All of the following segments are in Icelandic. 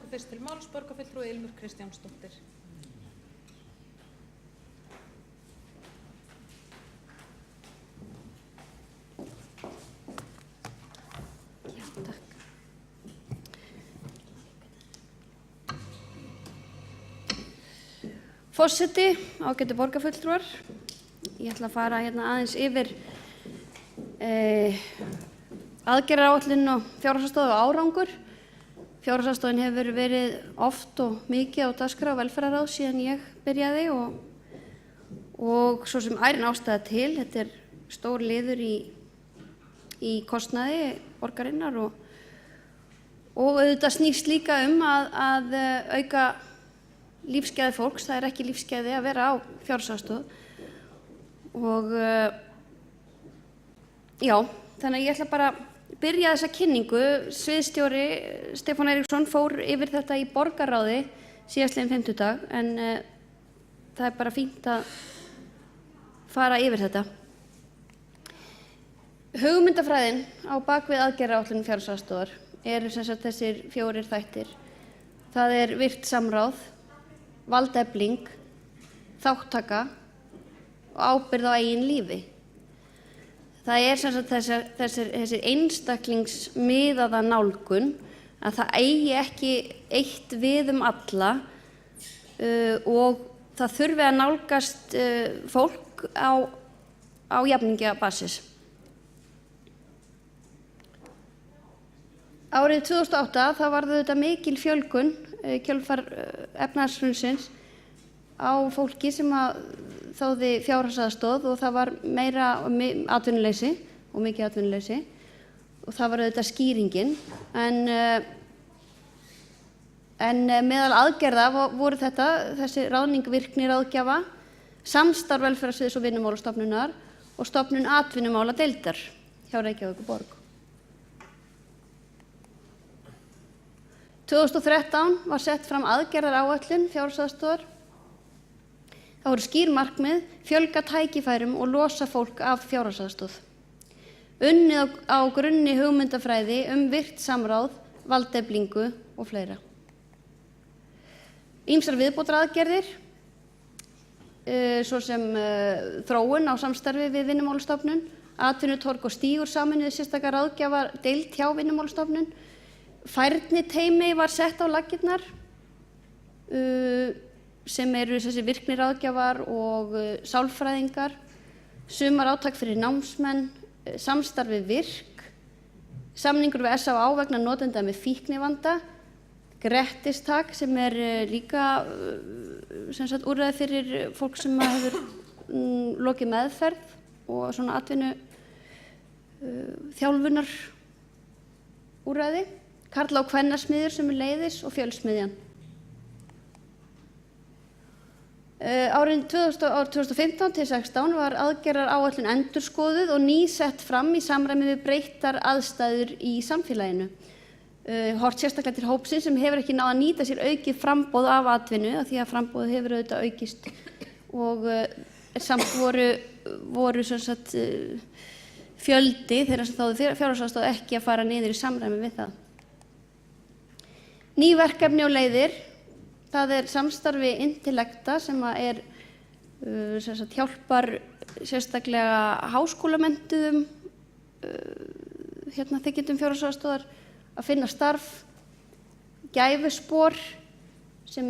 fyrst til máls borgarfulltrúi Ilmur Kristjánsdóttir. Forseti, ágætu borgarfulltrúar, ég ætla að fara aðeins yfir aðgerðaáætlun og fjárhagsaðstoð og árangur. Fjárhagsaðstoðin hefur verið oft og mikið á dagskrá velferðarráðs síðan ég byrjaði og svo sem ærin ástæða til. Þetta er stór liður í kostnaði borgarinnar og auðvitað snýst líka að auka lífsgæði fólks. Það er ekki lífsgæði að vera á fjárhagsaðstoð og já, þannig að ég ætla bara að byrja þessa kynningu. Sviðsstjóri Stefán Eiríksson fór yfir þetta í borgarráði síðastliðinn fimmtudag en það er bara fínt að fara yfir þetta. Hugmyndafræðin á bakvið aðgerðaáætlun fjárhagsaðstoðar eru sem sagt þessir 4 þættir. Það er virkt samráð, valdefling, þáttaka og ábyrgð á eigin lífi. Það er sem sagt þessi einstaklingsmiðaða nálgun að það eigi ekki eitt við alla og það þurfi að nálgast fólk á jafningjabasis. Árið 2008 þá varð þetta mikil fjölgun kjölfar efnahagshrunsins á fólki sem þáði fjárhagsaðstoð og það var meira atvinnuleysi og mikið atvinnuleysi og það var auðvitað skýringin en meðal aðgerða voru þessi ráðning virkni ráðgjafa, samstarf velferðarsviðs og Vinnumálastofnunar og stofnun atvinnumáladeildar hjá Reykjavíkurborg. 2013 var sett fram aðgerðaáætlun fjárhagsaðstoðar. Það voru skýr markmið, fjölga tækifærum og losa fólk af fjárhagsaðstoð. Unnið á grunni hugmyndafræði virkt samráð, valdeflingu og fleira. Ýmsar viðbótaraðgerðir, svo sem þróun á samstarfi við Vinnumálastofnun, atvinnutorg og stígur sameinuðu sérstaka ráðgjafardeild hjá Vinnumálastofnun. Færniteymi var sett á laggirnar sem eru þessi virkniráðgjafar og sálfræðingar, sumarátak fyrir námsmenn, samstarfi virk, samningur við SÁÁ vegna notenda með fíknivanda, Grettistak sem er líka úrræði fyrir fólk sem hefur lokið meðferð og svona atvinnu þjálfunar úrræði. Karla- og kvennasmiðjur sem leiðis og fjölsmiðjan. Árin 2015 til 2016 var aðgerðaráætlun endurskoðuð og sett fram í samræmi við breyttar aðstæður í samfélaginu. Horft sérstaklega til hópsins sem hefur ekki náð að nýta sér aukið framboð af atvinnu af því að framboðið hefur auðvitað aukist og samt voru sem sagt fjöldi þeirra sem þáðu fjárhagsaðstoð ekki að fara niður í samræmi við það. Ný verkefni og leiðir, það er samstarfi Intellekta sem hjálpar sérstaklega háskólamenntuðum þiggjendum fjárhagsaðstoðar að finna starf, Gæfuspor sem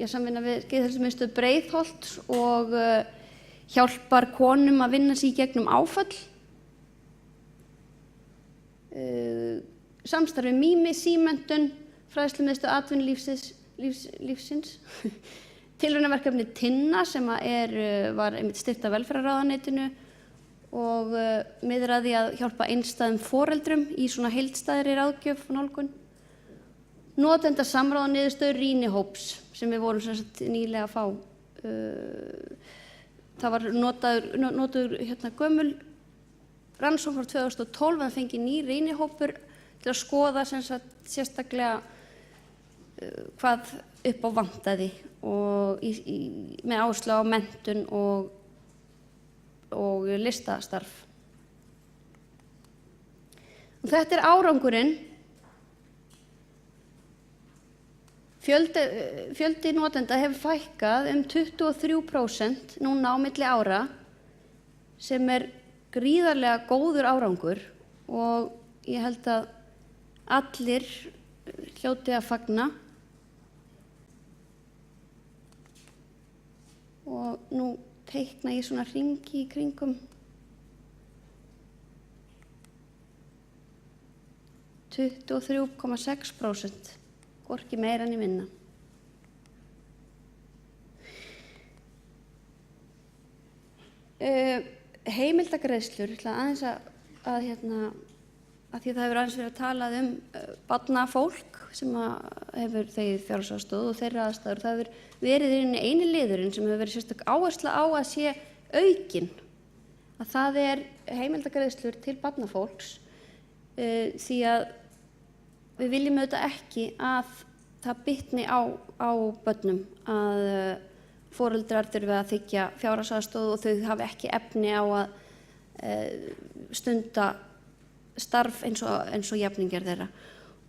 samvinna við Geðheilsumiðstöð Breiðholts og hjálpar konum að vinna sig í gegnum áföll. Samstarfi Mými, Símenntun, Fræðslumiðstöð atvinnulífsins, tilraunaverkefni Tinna sem var einmitt styrkt af velferðarráðuneytinu og miðar að því að hjálpa einstæðum foreldrum í svona heildstæðri ráðgjöf og nálgun. Notendasamráð og niðurstöður rýnihóps sem við vorum nýlega að fá. Það var notaður gömul rannsókn frá 2012 að fengi ný rýnihópur til að skoða sérstaklega hvað upp á vantaði og með áherslu á menntun og listastarf. Og þetta er árangurinn Fjöldi notenda hefur fækkað 23% núna á milli ára sem gríðarlega góður árangur og ég held að allir hljóti að fagna. Og nú teikna ég svona hringi í kringum 23,6%, hvorki meira en minna. Heimildagreiðslur, aðeins að því það hefur aðeins verið að talað barnafólk sem hefur þegið fjárhagsaðstoð og þeirra aðstæður. Það hefur verið eini liðurinn sem hefur verið sérstök áhersla á að sé aukinn. Að það heimildagreiðslur til barnafólks því að við viljum auðvitað ekki að það bitni á börnum að foreldrar þurfi að þiggja fjárhagsaðstoð og þau hafi ekki efni á að stunda starf eins og jafningjar þeirra.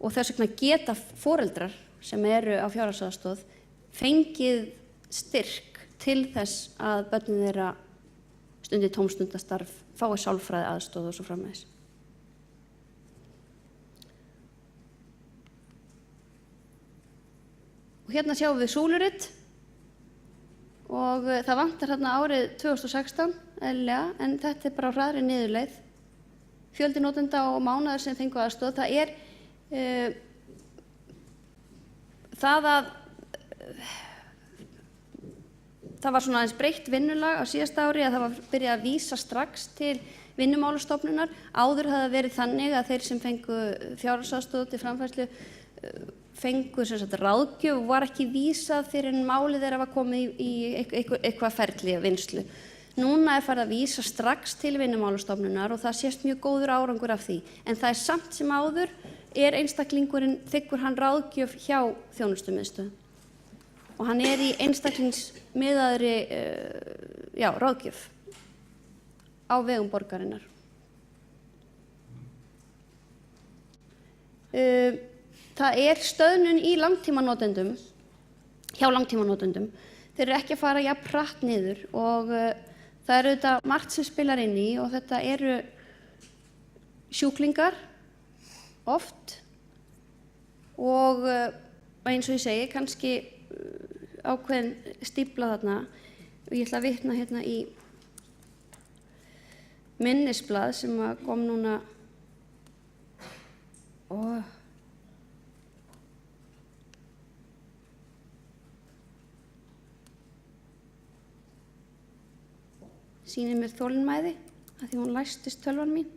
Og þess vegna geta foreldrar sem eru á fjárhagsaðstoð fengið styrk til þess að börnin þeirra stundi tómstundastarf, fái sálfræði aðstoð og svo framvegis. Og hérna sjáum við súlurit og það vantar hérna árið 2016 eðlilega, en þetta bara á hraðri niðurleið. Fjöldi notenda og mánaðar sem fengu aðstoð, það var svona aðeins breytt vinnulag á síðasta ári að það var byrjað að vísa strax til Vinnumálastofnunar. Áður hafði það verið þannig að þeir sem fengu fjárhagsaðstoð til framfærslu fengu ráðgjöf og var ekki vísað fyrir en málið þeirra var komið í eitthvað ferli af vinnslu. Núna farið að vísa strax til Vinnumálastofnunar og það sést mjög góður árangur af því. En það samt sem áður einstaklingurinn þiggur hann ráðgjöf hjá þjónustumiðstöð. Og hann í einstaklingsmiðaðri ráðgjöf á vegum borgarinnar. Það stöðnun í langtímanotendum, hjá langtímanotendum. Þeir eru ekki að fara jafn hratt niður og það auðvitað margt sem spilar inn í og þetta eru sjúklingar oft og eins og ég segi, kannski ákveðin stífla þarna og ég ætla að vitna hérna í minnisblað sem kom núna sýnir mér þolinmæði af því hún læstist tölvan mín.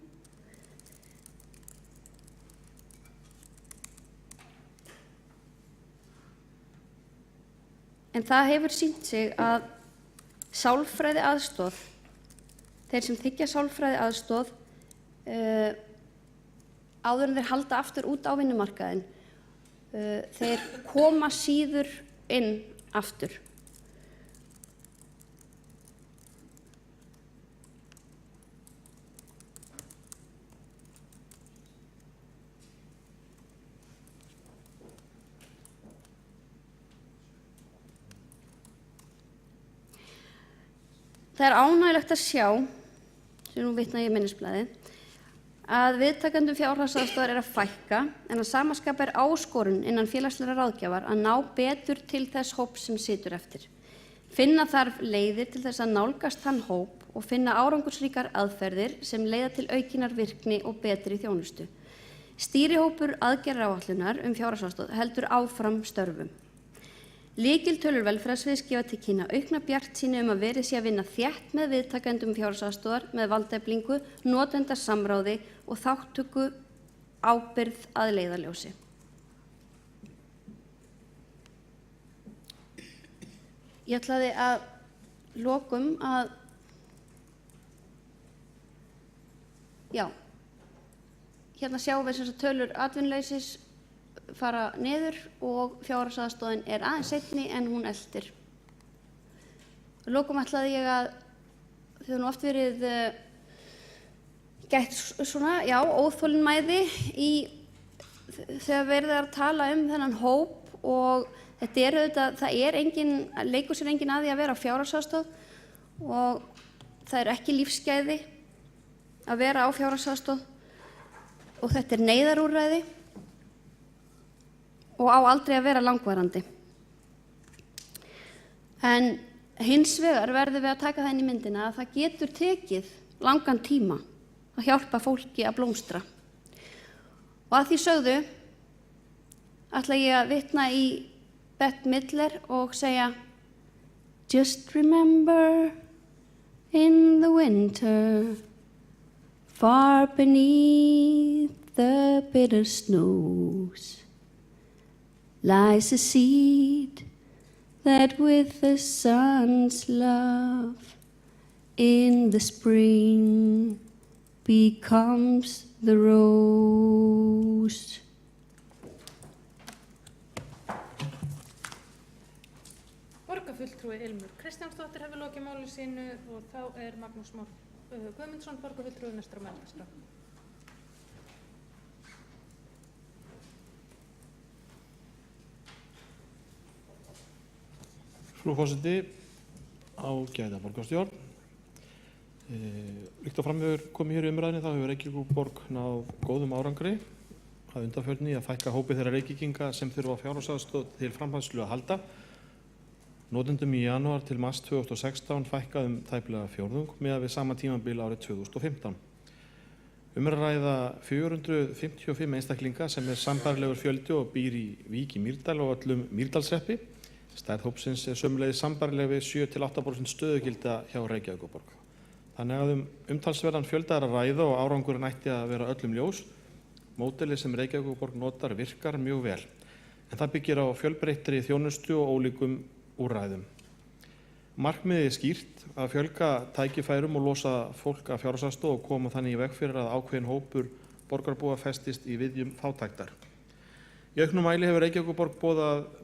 En það hefur sýnt sig að sálfræði aðstoð, þeir sem þiggja sálfræði aðstoð áður en þeir halda aftur út á vinnumarkaðinn, þeir koma síður inn aftur. Það ánægjulegt að sjá, sem nú vitna ég í minnisblaði, að viðtakendum fjárhagsaðstoðar að fækka en að sama skapi áskorun innan félagslegra ráðgjafar að ná betur til þess hóps sem situr eftir. Finna þarf leiðir til þess að nálgast þann hóp og finna árangursríkar aðferðir sem leiða til aukinnar virkni og betri þjónustu. Stýrihópur aðgerðaráætlunar fjárhagsaðstoð heldur áfram störfum. Lykiltölur velferðarsviðs gefa til kynna aukna bjartsýni að verið sé að vinna þétt með viðtakendum fjárhagsaðstoðar með valdeflingu, notendasamráði og þátttöku ábyrgð að leiðarljósi. Ég ætlaði að lokum að hérna sjáum við tölur atvinnuleysis fara niður og fjárhagsaðstoðin aðeins seinni en hún eltir. Að lokum ætlaði ég að þau hefur nú oft verið gætt óþolinmæði þegar verið að tala þennan hóp og þetta auðvitað, leikur sér enginn að því að vera á fjárhagsaðstoð og það eru ekki lífsgæði að vera á fjárhagsaðstoð og þetta neyðarúrræði og á aldrei að vera langvarandi. En hins vegar verðum við að taka það inn í myndina að það getur tekið langan tíma að hjálpa fólki að blómstra. Og að því sögðu ætla ég að vitna í Bette Midler og segja Just remember in the winter far beneath the bitter snows lies a seed that with the sun's love in the spring becomes the rose. Borgarfulltrúi Ilmur Kristjánsdóttir hefur lokið máli sínu og þá Magnús Már Guðmundsson, borgarfulltrúi næstur á mælendaskrá. Frú forseti, ágæta borgarstjórn. Líkt og fram hefur komið hér í umræðinni þá hefur Reykjavíkurborg náð góðum árangri að undanförnu í að fækka hópi þeirra Reykvíkinga sem þurfa fjárhagsaðstoð til framfærslu að halda. Notendum í janúar til mars 2016 fækkaði tæplega fjórðung miðað við sama tímabil árið 2015. Að ræða 455 einstaklinga sem sambærilegur fjöldi og býr í Vík í Mýrdal og öllum Mýrdalshreppi. Stærð hópsins sumuleiðis sambærileg við 7–8% stöðugilda hjá Reykjavíkurborg. Þannig að umtalsverðan fjölda að ræða og árangurinn ætti að vera öllum ljós. Módelið sem Reykjavíkurborg notar virkar mjög vel, en það byggir á fjölbreyttri þjónustu og ólíkum úrræðum. Markmiðið skýrt að fjölga tækifærum og losa fólk af fjárhagsaðstoð og koma þannig í veg fyrir að ákveðin hópur borgarbúa festist í viðjum fátæktar. Í auknum mæli hefur Reykjavíkurborg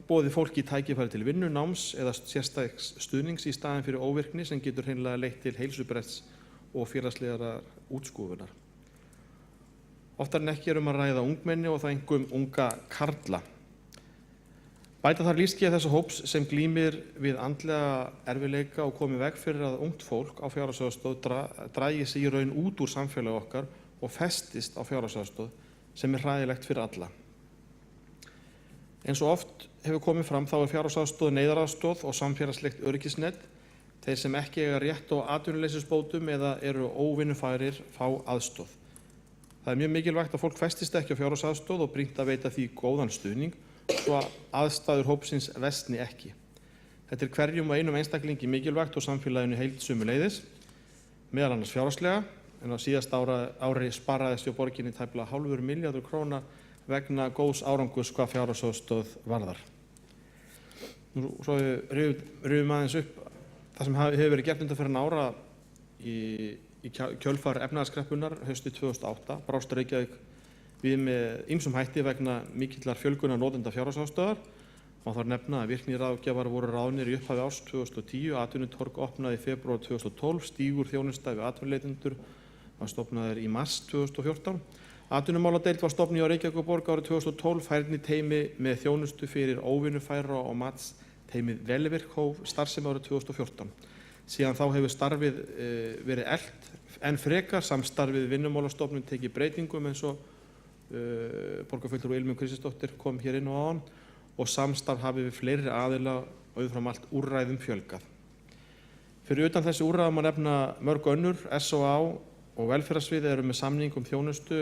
boðið fólki tækifæri til vinnu, náms eða sérstaks stuðnings í staðinn fyrir óvirkni sem getur hreinlega leitt til heilsubrests og félagslegar útskúfunar. Oftar en ekki að ræða ungmenni og það einkum unga karla. Bæta þarf lífsgæði þessa hóps sem glímir við andlega erfiðleika og komi veg fyrir að ungt fólk á fjárhagsaðstoð dragi sig í raun út úr samfélagi okkar og festist á fjárhagsaðstoð sem hræðilegt fyrir alla. Eins og oft hefur komið fram þá fjárhagsaðstoð neyðaraðstoð og samfélagslegt öryggisnet. Þeir sem ekki eiga rétt á atvinnuleysisbótum eða eru óvinnufærir fá aðstoð. Það mjög mikilvægt að fólk festist ekki á fjárhagsaðstoð og brýnt að veita því góðan stuðning svo að aðstæður hópsins versni ekki. Þetta hverjum og einum einstaklingi mikilvægt og samfélaginu heild sömuleiðis, meðal annars fjárhagslega, en á síðasta ári sparaðist hjá borginni tæplega hálfur milljarður króna vegna góðs árangurs hvað fjárhagsaðstoð varðar. Svo rifum aðeins upp það sem hefur verið gert undanfarin ára í kjölfar efnahagskreppunnar haustið 2008, brást Reykjavík við með ýmsum hætti vegna mikillar fjölgunar notenda fjárhagsaðstoðar. Má þar nefna að virkniráðgjafar voru ráðnir í upphafi árs 2010, atvinnutorg opnaði í febrúar 2012, Stígur þjónusta við atvinnuleitendur var stofnaður í mars 2014. Atvinnumáladeild var stofnuð á Reykjavíkurborg árið 2012, færniteymi með þjónustu fyrir óvinnufæra og matsteymið Velvirk hóf starfsemi árið 2014. Síðan þá hefur starfið verið eflt en frekar samstarfið Vinnumálastofnun tekið breytingum eins og borgarfulltrúi Ilmur Kristjánsdóttir kom hér inn á áðan og samstarf hafi við fleiri aðila og umfram allt úrræðum fjölgað. Fyrir utan þessi úrræði má nefna mörg önnur, SOA og velferðarsvið eru með samning þjónustu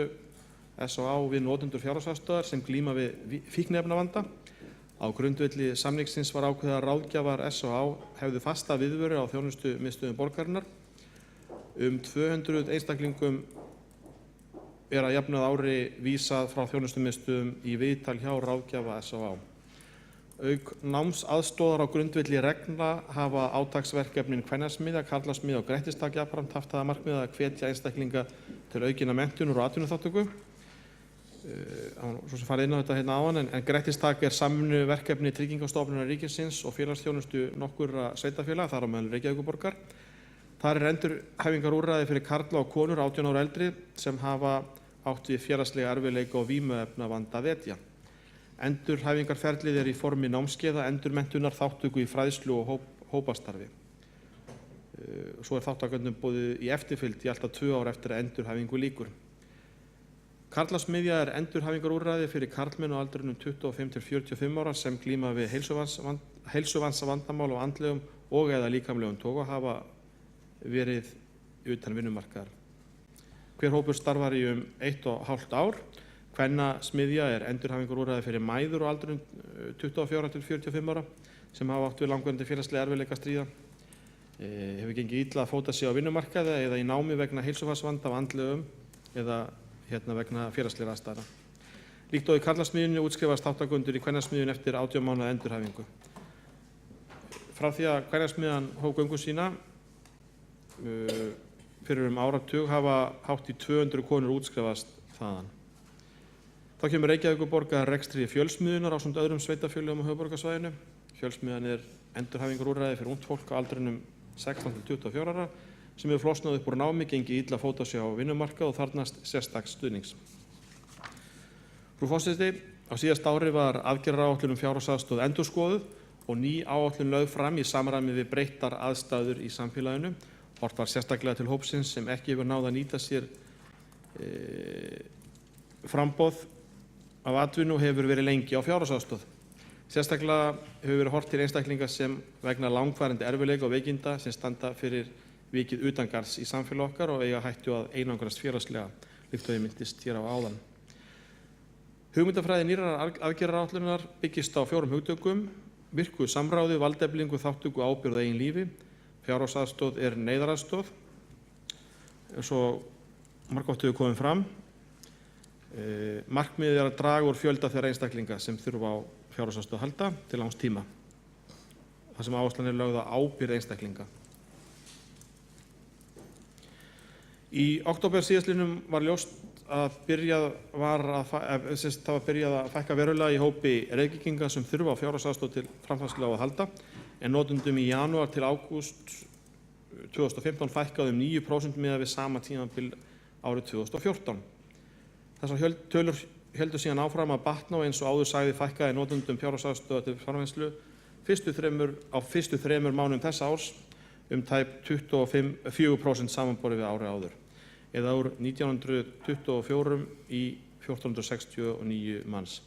SOA við notendur fjárhagsaðstoðar sem glíma við fíkniefnavanda. Á grundvelli samningsins var ákveðið að ráðgjafar SOA hefðu fasta viðveru á þjónustumiðstöðvum borgarinnar. 200 einstaklingum að jafnað ári vísað frá þjónustumiðstöðvum í viðtal hjá ráðgjafa SOA. Auk námsaðstoðar á grundvelli reglna hafa átaksverkefnin Kvennasmiðja, Karlasmiðja og Grettistak jafnframt haft það að markmiði að hvetja einstaklinga til aukinnar menntunar og atvinnuþátttöku. Svo sem farið inn á þetta hérna áðan, en Grettistak samvinnuverkefni Tryggingastofnunar ríkisins og félagsþjónustu nokkurra sveitarfélaga, þar á meðal Reykjavíkurborgar. Þar endurhæfingarúrræði fyrir karla og konur 18 ára eldri sem hafa átt við félagslega erfiðleika og vímuefnavanda að etja. Endurhæfingarferlið er í formi námskeiða, endurmenntunar, þátttöku í fræðslu og hópastarfi. Svo er þáttakendum boðið í eftirfylgd í alltaf 2 ár eftir að endurhæfingu lýkur. Karlasmiðja er endurhæfingarúrræði fyrir karlmenn á aldrinum 25 til 45 ára sem glíma við heilsuvansvandamál á andlegum og eða líkamlegum toga hafa verið utan vinnumarkaðar. Hver hópur starfar í 1,5 ár. Kvennasmiðja er endurhæfingarúrræði fyrir mæður á aldrinum 24 til 45 ára sem hafa átt við langvarandi félagslega erfiðleika að stríða. Hefur gengið illa að fóta sig á vinnumarkaði eða í námi vegna heilsufarsvanda af andlegum eða vegna félagslegra aðstæðna. Líkt og í karlasmiðjunni útskrifast þátttakendur í kvennasmiðjunni eftir 18 mánaða endurhæfingu. Frá því að kvennasmiðjan hóf göngu sína fyrir áratug hafa hátt í 200 konur útskrifast þaðan. Þá kemur Reykjavíkurborg að rekstri Fjölsmiðjunar ásamt öðrum sveitarfélögum á höfuðborgarsvæðinu. Fjölsmiðjan er endurhæfingarúrræði fyrir ungt fólk á aldrinum 16 til 24 ára sem hefur flosnað upp úr námi, gengið illa að fóta sig á vinnumarkað og þarfnast sérstaks stuðnings. Frú forseti, á síðasta ári var aðgerðaráætlun fjárhagsaðstoð endurskoðuð og ný áætlun lögð fram í samræmi við breyttar aðstæður í samfélaginu. Horft var sérstaklega til hópsins sem ekki hefur náð að nýta sér framboð af atvinnu og hefur verið lengi á fjárhagsaðstoð. Sérstaklega hefur verið horft til einstaklinga sem vegna langvarandi erfiðleika og veikinda sem standa fyrir vikið utangarðs í samfélag okkar og eiga hættu að einangrast félagslega, líkt og ég minntist hér á áðan. Hugmyndafræði nýrrar aðgerðaráætlunar byggist á 4 hugtökum: virku samráði, valdeflingu, þátttöku, ábyrgð á eigin lífi. Fjárhagsaðstoð er neyðaraðstoð, eins og margoft hefur komið fram. Markmiðið er að draga úr fjölda þeirra einstaklinga sem þurfa á fjárhagsaðstoð að halda til langs tíma. Það sem áherslan er lögð á ábyrgð einstaklinga. Í október síðastliðnum var ljóst að það var byrjað að fækka verulega í hópi Reykvíkinga sem þurfa á fjárhagsaðstoð til framfærslu á að halda, en notendum í janúar til ágúst 2015 fækkaði 9% miðað við sama tímabil árið 2014. Þessar tölur héldu síðan áfram að batna og eins og áður sagði fækkaði notendum fjárhagsaðstoðar til framfærslu á fyrstu 3 mánuðum þessa árs tæp 24% samanborið við árið áður, eða úr 1924 í 1469 manns.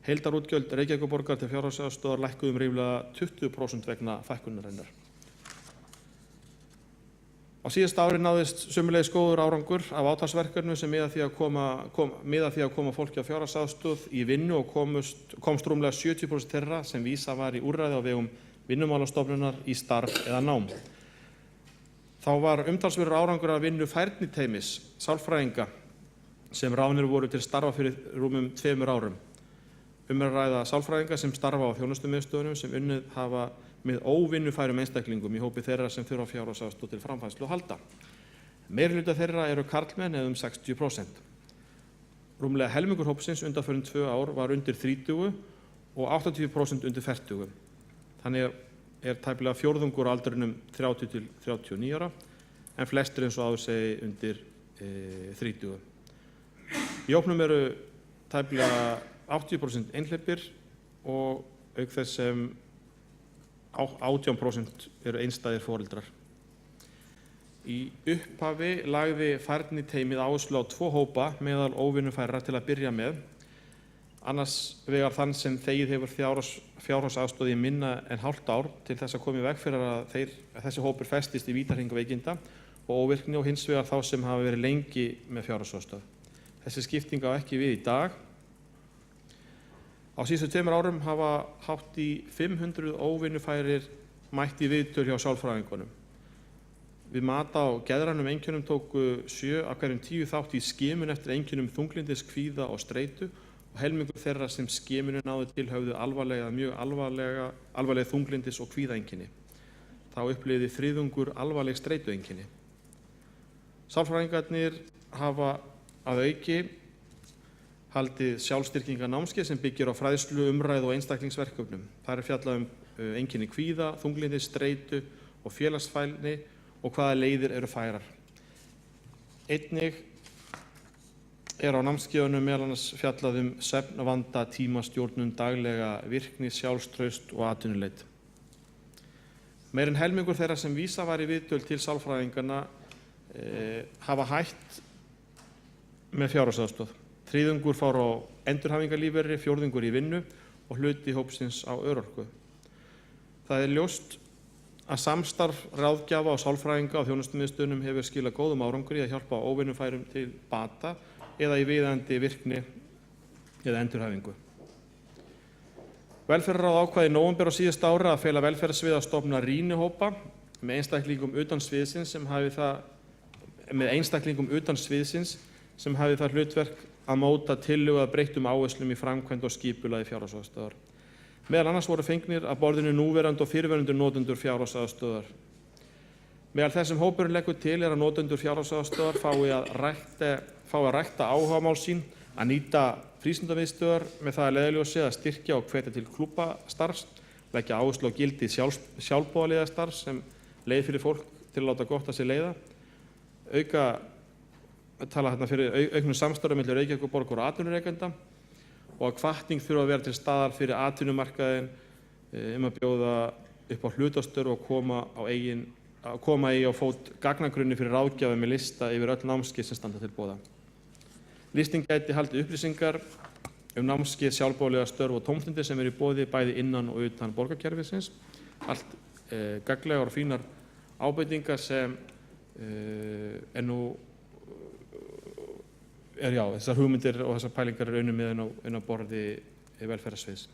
Heildarútgjöld Reykjavíkurborgar til fjárhagsaðstoðar lækkuðu ríflega 20% vegna fækkunarinnar. Á síðasta ári náðist sömuleiðis góður árangur af átaksverkefnum sem miða því að koma fólki á fjárhagsaðstoð í vinnu og komst rúmlega 70% þeirra sem vísað var í úrræði á vegum Vinnumálastofnunar í starf eða nám. Þá var umtalsverður árangur af vinnu færniteymis sálfræðinga sem ráðnir voru til starfa fyrir rúmum 2 árum. Er að ræða sálfræðinga sem starfa á þjónustumiðstöðunum sem unnið hafa með óvinnufærum einstaklingum í hópi þeirra sem þurfa fjárhagsaðstoð til framfærslu að halda. Meirihluti þeirra eru karlmenn eða 60%. Rúmlega helmingur hópsins undanfarin 2 ár var undir 30 og 80% undir 40. Þannig er tæplega fjórðungur á aldrinum 30 til 39 ára, en flestir eins og áður segi undir 30. Í hópnum eru tæplega 80% einhleypir og auk þess sem 18% eru einstæðir foreldrar. Í upphafi lagði færniteymið áherslu á 2 hópa meðal óvinnufærra til að byrja með. Annars vegar þann sem þegið hefur fjárhagsaðstoð í minna en hálft ár til þess að koma í veg fyrir að þessi hópur festist í vítahring veikinda og óvirkni, og hins vegar þá sem hafa verið lengi með fjárhagsaðstoð. Þessi skipting á ekki við í dag. Á síðustu 2 árum hafa hátt í 500 óvinnufærir mætt í viðtöl hjá sálfræðingunum. Við mat á geðrænum einkennum tóku 7 af hverjum 10 þátt í skimun eftir einkennum þunglyndis, kvíða og streitu, og helmingur þeirra sem skimunin náði til höfðu mjög alvarlega þunglyndis og kvíðaeinkenni. Þá upplifði þriðjungur alvarleg streitueinkenni. Sálfræðingarnir hafa að auki haldið sjálfstyrkingarnámskeið sem byggir á fræðslu, umræðu og einstaklingsverkefnum. Þar er fjallað einkenni kvíða, þunglyndis, streitu og félagsfælni og hvaða leiðir eru færar. Einnig er á námskeiðunum meðal annars fjallað svefnvanda, tímastjórnun, daglega virkni, sjálfstraust og atvinnuleit. Meir en helmingur þeirra sem vísað var í viðtöl til sálfræðinganna hafa hætt með fjárhagsaðstoð. Þriðjungur fár á endurhæfingarlífeyri, fjórðungur í vinnu og hluti hópsins á örorku. Það er ljóst að samstarf ráðgjafa og sálfræðinga á þjónustumiðstöðvunum hefur skilað góðum árangri í að hjálpa óvinnufærum til bata eða í viðeigandi virkni eða endurhæfingu. Velferðarráð ákvað í nóvember á síðasta ári að fela velferðarsvið að stofna rýnihópa með einstaklingum utan sviðsins sem hafi það hlutverk að móta tillögu að breyttum áherslum í framkvæmd og skipulagi fjárhagsaðstoðar. Meðal annars voru fengnir að borðinu núverandi og fyrrverandi notendur fjárhagsaðstoðar. Meðal þess sem hópurinn leggur til er að notendur fjárhagsaðstoðar fái að rækta áhugamál sín, að nýta frístundamiðstöðvar með það að leiðarljósi að styrkja og hvetja til klúbbastarfs, leggja áherslu á gildi sjálfboðaliðastarfs sem leið fyrir fólk til að láta gott að sér leiða, tala fyrir auknu samstarfi milli Reykjavíkurborgar og atvinnurekenda og að hvatning þurfi að vera til staðar fyrir atvinnumarkaðinn að bjóða upp á hlutastörf og koma á fót gagnagrunni fyrir ráðgjafa með lista yfir öll námskeið sem standa til boða. Listin gæti haldið upplýsingar námskeið, sjálfboðaliða störf og tómstundir sem eru í boði bæði innan og utan borgarkerfisins. Allt gagnlegar og fínar ábendingar sem þessar hugmyndir og þessar pælingar eru unnið með inn á borði velferðarsviðs.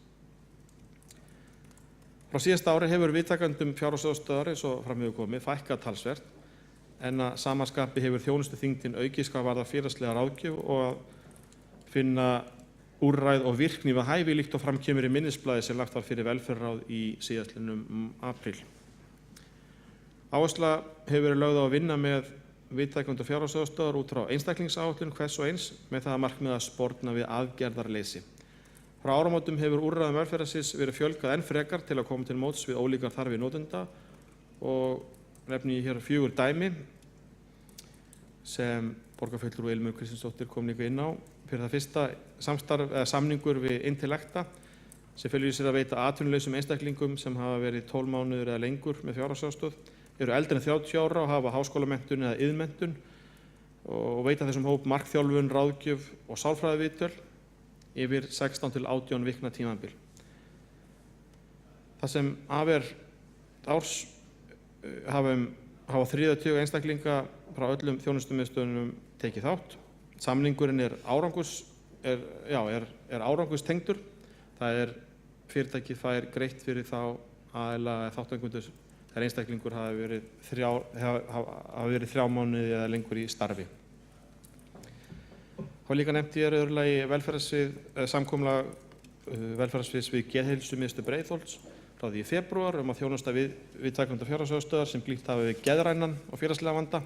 Frá síðasta ári hefur viðtakendum fjárhagsaðstoðar eins og fram hefur komið fækkað talsvert en að sama skapi hefur þjónustuþyngdin aukist hvað varðar félagslega ráðgjöf og að finna úrræði og virkni við hæfi líkt og fram kemur í minnisblaði sem lagt var fyrir velferðarráð í síðastliðnum apríl. Áhersla hefur verið lögð á að vinna með viðtakendur fjárhagsaðstoðar út frá einstaklingsáætlun hvers og eins með það að markmiði að sporna við aðgerðarleysi. Frá áramótum hefur úrræðum velferðarsviðs verið fjölgað enn frekar til að koma til móts við ólíkar þarfir notenda og nefni ég hér 4 dæmi sem borgarfulltrúi Ilmur Kristinsdóttir kom líka inn á. Fyrir það fyrsta samningur við Intellecta sem felur í sér að veita atvinnulausum einstaklingum sem hafa verið 12 mánuðir eða lengur með fjárhagsaðstoð, eru eldri en 30 ára og hafa háskólamenntun eða iðnmenntun og veita þessum hóp markþjálfun, ráðgjöf og sálfræðiviðtöl yfir 16 til 18 vikna tímabil. Það sem af árs hafa 30 einstaklinga frá öllum þjónustumiðstöðvunum tekið þátt. Samningurinn er árangurstengdur. Það fyrirtækið fær greitt fyrir þá aðila þátttakendur þegar einstaklingur hafi verið 3 mánuði eða lengur í starfi. Þá líka nefndi ég öðru lagi samkomulag velferðarsviðs við Geðheilsumiðstöð Breiðholts frá því í febrúar að þjónusta viðtakendur fjárhagsaðstoðar sem glímt hafa við geðrænan og félagslega vanda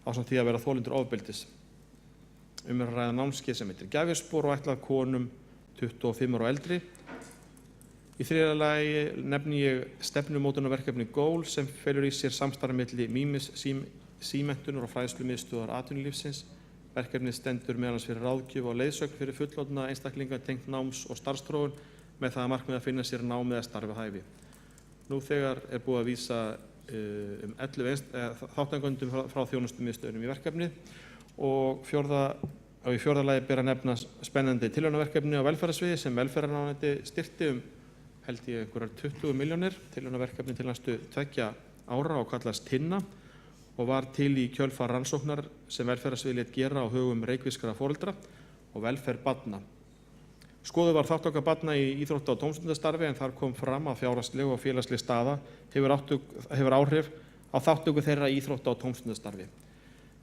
ásamt því að vera þolendur ofbeldis. Er að ræða námskeið sem heitir Gæfuspor og ætlað konum 25 ára og eldri. Í þriðja lagi nefni ég stefnumótunarverkefni GÓL sem felur í sér samstarf milli Mímis símenntunar og fræðslumiðstöðvar atvinnulífsins. Verkefnið stendur meðal annars fyrir ráðgjöf og leiðsögn fyrir fullorðna einstaklinga tengt náms- og starfsþróun með það að markmiði að finna sér nám eða starfi hæfi. Nú þegar er búið að vísa 11 þáttakendum frá þjónustumiðstöðvunum í verkefnið og í fjórða lagi ber að nefna spennandi tilraunaverkefni á velferðarsviði sem velferðarráðuneyti styrkti held ég einhverjar 20 milljónir tilraunaverkefni til næstu 2 ára og kallast TINNA og var til í kjölfar rannsóknar sem velferðarsvið lét gera á högum reykvískra foreldra og velferð barna. Skoðuð var þátttaka barna í íþrótta- og tómstundastarfi en þar kom fram að fjárhagsleg og félagsleg staða hefur áhrif á þátttöku þeirra í íþrótta- og tómstundastarfi.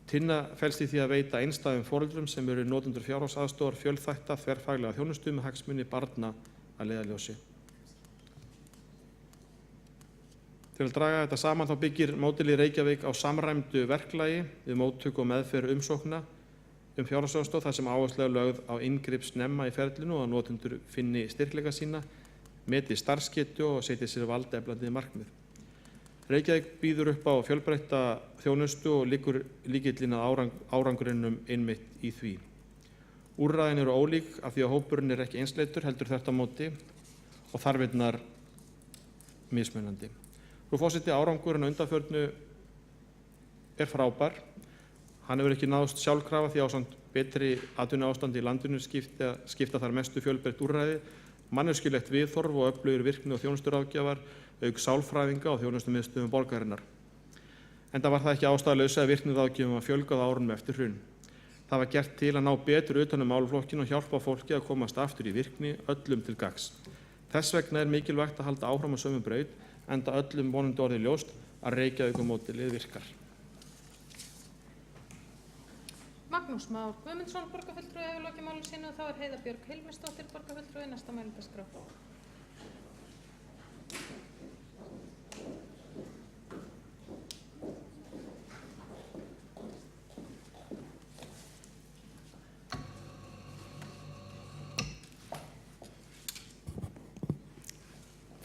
TINNA felst í því að veita einstæðum foreldrum sem eru notendur fjárhagsaðstoðar fjölþætta þverfaglega þjónustu með hagsmuni barna að leiðarljósi. Til að draga þetta saman þá byggir módelið Reykjavík á samræmdu verklagi við móttöku og meðferð umsókna fjárhagsaðstoð þar sem áhersla er lögð á inngrip snemma í ferlinu og að notendur finni styrkleika sína, meti starfsgetu og setji sér valdeflandi markmið. Reykjavík býður upp á fjölbreytta þjónustu og liggur lykillinn að árangrinum einmitt í því. Úrræðin eru ólík af því að hópurinn er ekki einsleitur heldur þvert á móti og þarfirnar mismunandi. Frú forseti, árangurinn á undanförnu er frábær. Hann hefur ekki náðst sjálfkrafa því ásamt betri atvinnuástandi í landinu skipta þar mestu fjölbreytt úrræði, manneskjulegt viðhorf og öflugir virkni og þjónusturáðgjafar, auk sálfræðinga og þjónustumiðstöðvum borgarinnar. Enda var það ekki ástæðulaust að virkniráðgjöfum var fjölgað á árunum eftir hrun. Það var gert til að ná betur utan um málaflokkinn og hjálpa fólki að komast aftur í virkni, öllum til gagns. Þess vegna er mikilvægt að halda áfram á sömu braut, enda öllum vonandi orðið ljóst að Reykjavíkurmódelið virkar. Magnús Már Guðmundsson, borgarfulltrúi, hefur lokið máli sínu og þá er Heiða Björg Hilmisdóttir, borgarfulltrúi, næsta mælendaskrá.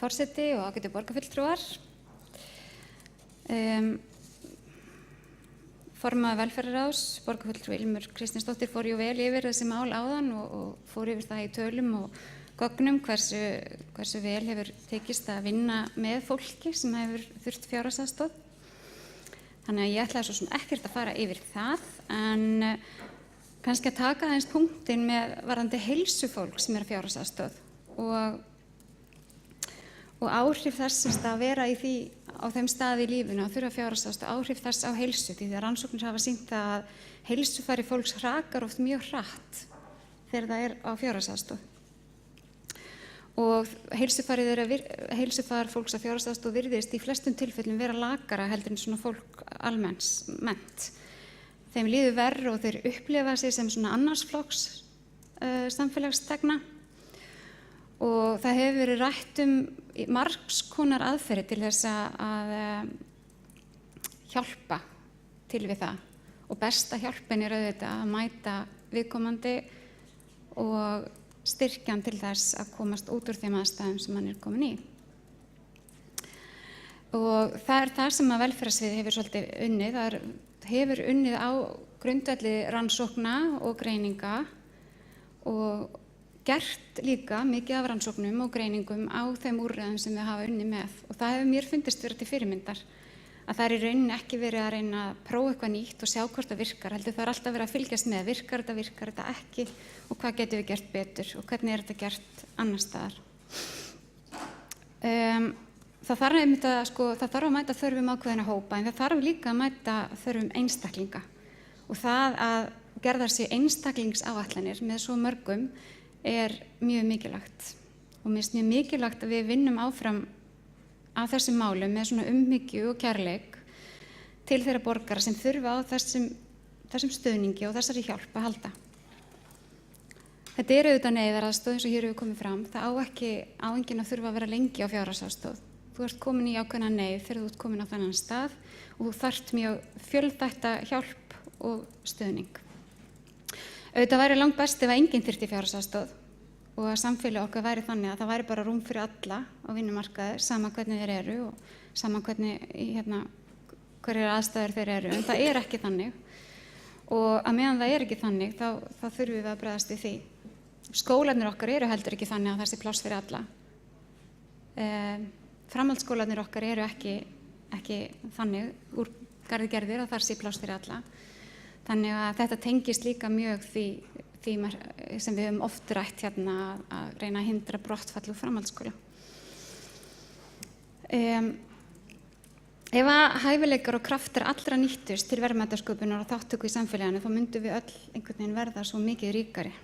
Forseti og ágætu borgarfulltrúar. Formaður velferðarráðs, borgarfulltrúi Ilmur Kristinsdóttir fór jú vel yfir þessi mál áðan og fór yfir það í tölum og gögnum hversu vel hefur tekist að vinna með fólki sem hefur þurft fjárhagsaðstoð. Þannig að ég ætlaði svo sem ekkert að fara yfir það, en kannski að taka aðeins punktinn með varðandi heilsu fólk sem er fjárhagsaðstoð og áhrif þess að vera í því á þeim staði í lífinu að þurfa fjárhagsaðstoð, áhrif þess á heilsu, því að rannsóknir hafa sýnt að heilsufari fólks hrakar oft mjög hratt þegar það er á fjárhagsaðstoð. Og heilsufar fólks á fjárhagsaðstoð virðist í flestum tilfellum vera lakara heldur en svona fólk almennt. Þeim líður verr og þeir upplifa sig sem svona annarsflokks samfélagsþegna. Og það hefur verið rætt margs konar aðferðir til þess að hjálpa til við það. Og besta hjálpin er auðvitað að mæta viðkomandi og styrkja hann til þess að komast út úr þeim aðstæðum sem hann er komin í. Og það er það sem að velferðarsviðið hefur svolítið unnið. Það hefur unnið á grundvelli rannsókna og greininga og gert líka mikið af rannsóknum og greiningum á þeim úrræðum sem við hafa unnið með. Og það hefur mér fundist vera til fyrirmyndar. Að það er í rauninni ekki verið að reyna að prófa eitthvað nýtt og sjá hvort það virkar. Heldur það er alltaf verið að fylgjast með, virkar þetta ekki og hvað getum við gert betur og hvernig er þetta gert annars staðar. Það þarf að mæta þörfum ákveðinna hópa, en það þarf líka að mæta þörfum einstaklinga. Og það að gerðar séu einstaklingsáætlanir með svo mörgum er mjög mikilvægt. Og mér finnst mjög mikilvægt að við vinnum áfram að þessum málum með svona umhyggju og kærleik til þeirra borgara sem þurfa á þessum stuðningi og þessari hjálp að halda. Þetta er auðvitað neyðaraðstoð eins og hér hefur komið fram. Það á enginn að þurfa að vera lengi á fjárhagsaðstoð. Þú ert komin í ákveðna neyð þegar þú ert komin á þennan stað og þú þarft mjög fjölþætta hjálp og stuðning. Auðvitað væri langt best ef enginn þyrfti fjárhagsaðstoð og að samfélag okkar væri þannig að það væri bara rúm fyrir alla á vinnumarkaði, sama hvernig þeir eru og sama hverjar aðstæður þeir eru, en það er ekki þannig. Og að meðan það er ekki þannig, þá þurfum við að bregðast við því. Skólarnir okkar eru heldur ekki þannig að það sé pláss fyrir alla. Framhaldsskólarnir okkar eru ekki þannig úr garði gerðir að það sé pláss fyrir alla. Þannig að þetta tengist líka mjög því sem við höfum oft rætt hérna að reyna að hindra brottfall úr framhaldsskóla. Ef að hæfileikar og kraftar allra nýttust til verðmætasköpunar og þátttöku í samfélaginu, þá myndum við öll einhvern veginn verða svo mikið ríkari.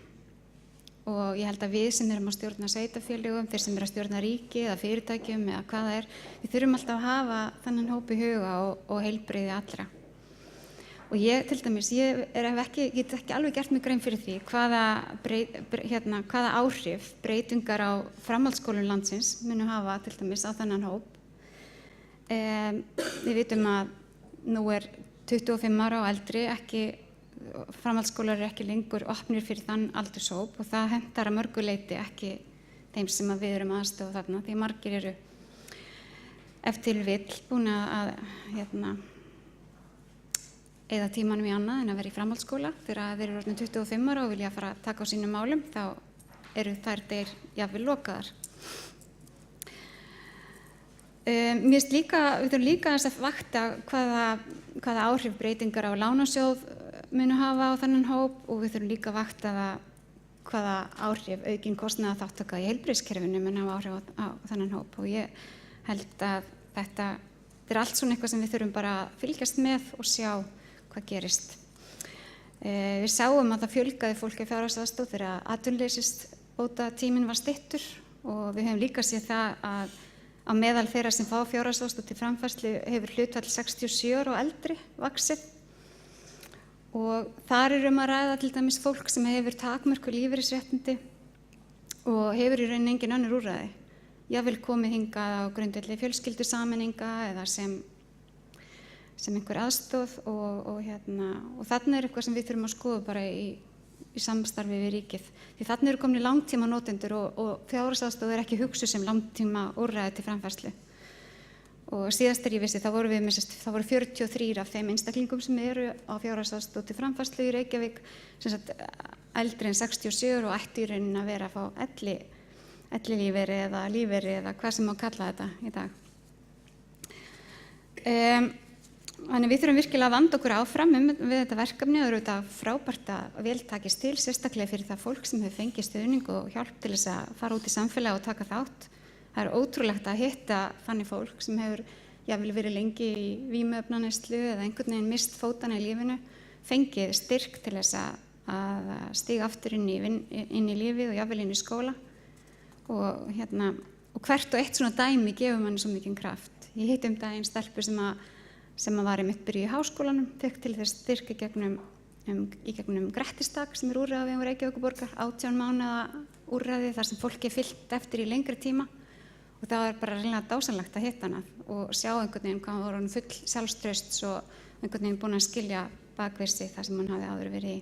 Og ég held að við sem erum að stjórna sveitarfélögum, þeir sem eru að stjórna ríki eða fyrirtækjum eða hvað það er, við þurfum alltaf að hafa þennan hóp í huga og heilbrigði allra. Og ég til dæmis, ég get ekki alveg gert mig grein fyrir því hvaða áhrif breytingar á framhaldsskólum landsins munu hafa til dæmis á þennan hóp. Við vitum að nú er 25 ára og eldri, framhaldsskólar eru ekki lengur opnir fyrir þann aldurshóp og það hentar að mörgu leyti ekki þeim sem við erum aðstoða þarna, því margir eru ef til vill búin að eyða tímanum í annað en að vera í framhaldsskóla. Þegar þeir eru orðin 25 ára og vilja fara að taka á sínum málum, þá eru þær dyr jafnvel lokaðar. Við þurfum líka að vakta hvaða áhrif breytingar á lánasjóð munu hafa á þennan hóp, og við þurfum líka að vakta hvaða áhrif aukin kostnaðarþátttaka í heilbrigðiskerfinu mun hafa áhrif á þennan hóp. Og ég held að þetta er allt svona eitthvað sem við þurfum bara að fylgjast með og sjá hvað gerist. Við sáum að það fjölgaði fólki í fjárhagsaðstoð þegar atvinnuleysisbótatíminn var styttur, og við höfum líka séð það að á meðal þeirra sem fá fjárhagsaðstoð til framfærslu hefur hlutfall 67 ára og eldri vaxið, og þar að ræða til dæmis fólk sem hefur takmörkuð lífeyrisréttindi og hefur í rauninni engin önnur úrræði. Jafnvel komið hingað á grundvelli fjölskyldusameininga eða sem einhver aðstoð, og þarna eitthvað sem við þurfum að skoða bara í samstarfi við ríkið. Því þarna eru komin langtíma notendur, og fjárhagsaðstoð ekki hugsuð sem langtíma úrræði til framfærslu. Og síðast þegar ég vissi, þá voru 43 af þeim einstaklingum sem eru á fjárhagsaðstoð til framfærslu í Reykjavík, sem sagt eldri en 67 og ættu í rauninni að vera að fá ellilífeyri eða lífeyri eða hvað sem má kalla þetta í dag. Þannig við þurfum virkilega að vanda okkur áfram við þetta verkefni, og það eru þetta frábært að vel takist til, sérstaklega fyrir það fólk sem hefur fengið stuðning og hjálp til þess að fara út í samfélagi og taka þátt. Það er ótrúlegt að hitta þannig fólk sem hefur jafnvel verið lengi í vímuefnaneyslu eða einhvern veginn mist fótana í lífinu, fengið styrk til þess að stíga aftur inn í lífið og jafnvel inn í skóla. Og hvert og eitt svona dæmi gefur manni svo mikinn kraft. Ég hitti daginn stelpu sem var einmitt byrjuð í háskólanum, fekk til þess styrk í gegnum Grettistak sem úrræði á vegum Reykjavíkurborgar, 18 mánaða úrræði þar sem fólki fylgt eftir í lengri tíma, og það var bara reynilega dásamlegt að hitta hana og sjá einhvern veginn hvað hún var full sjálfstrausts og einhvern veginn búin að skilja bakvið sig það sem hún hafði áður verið í.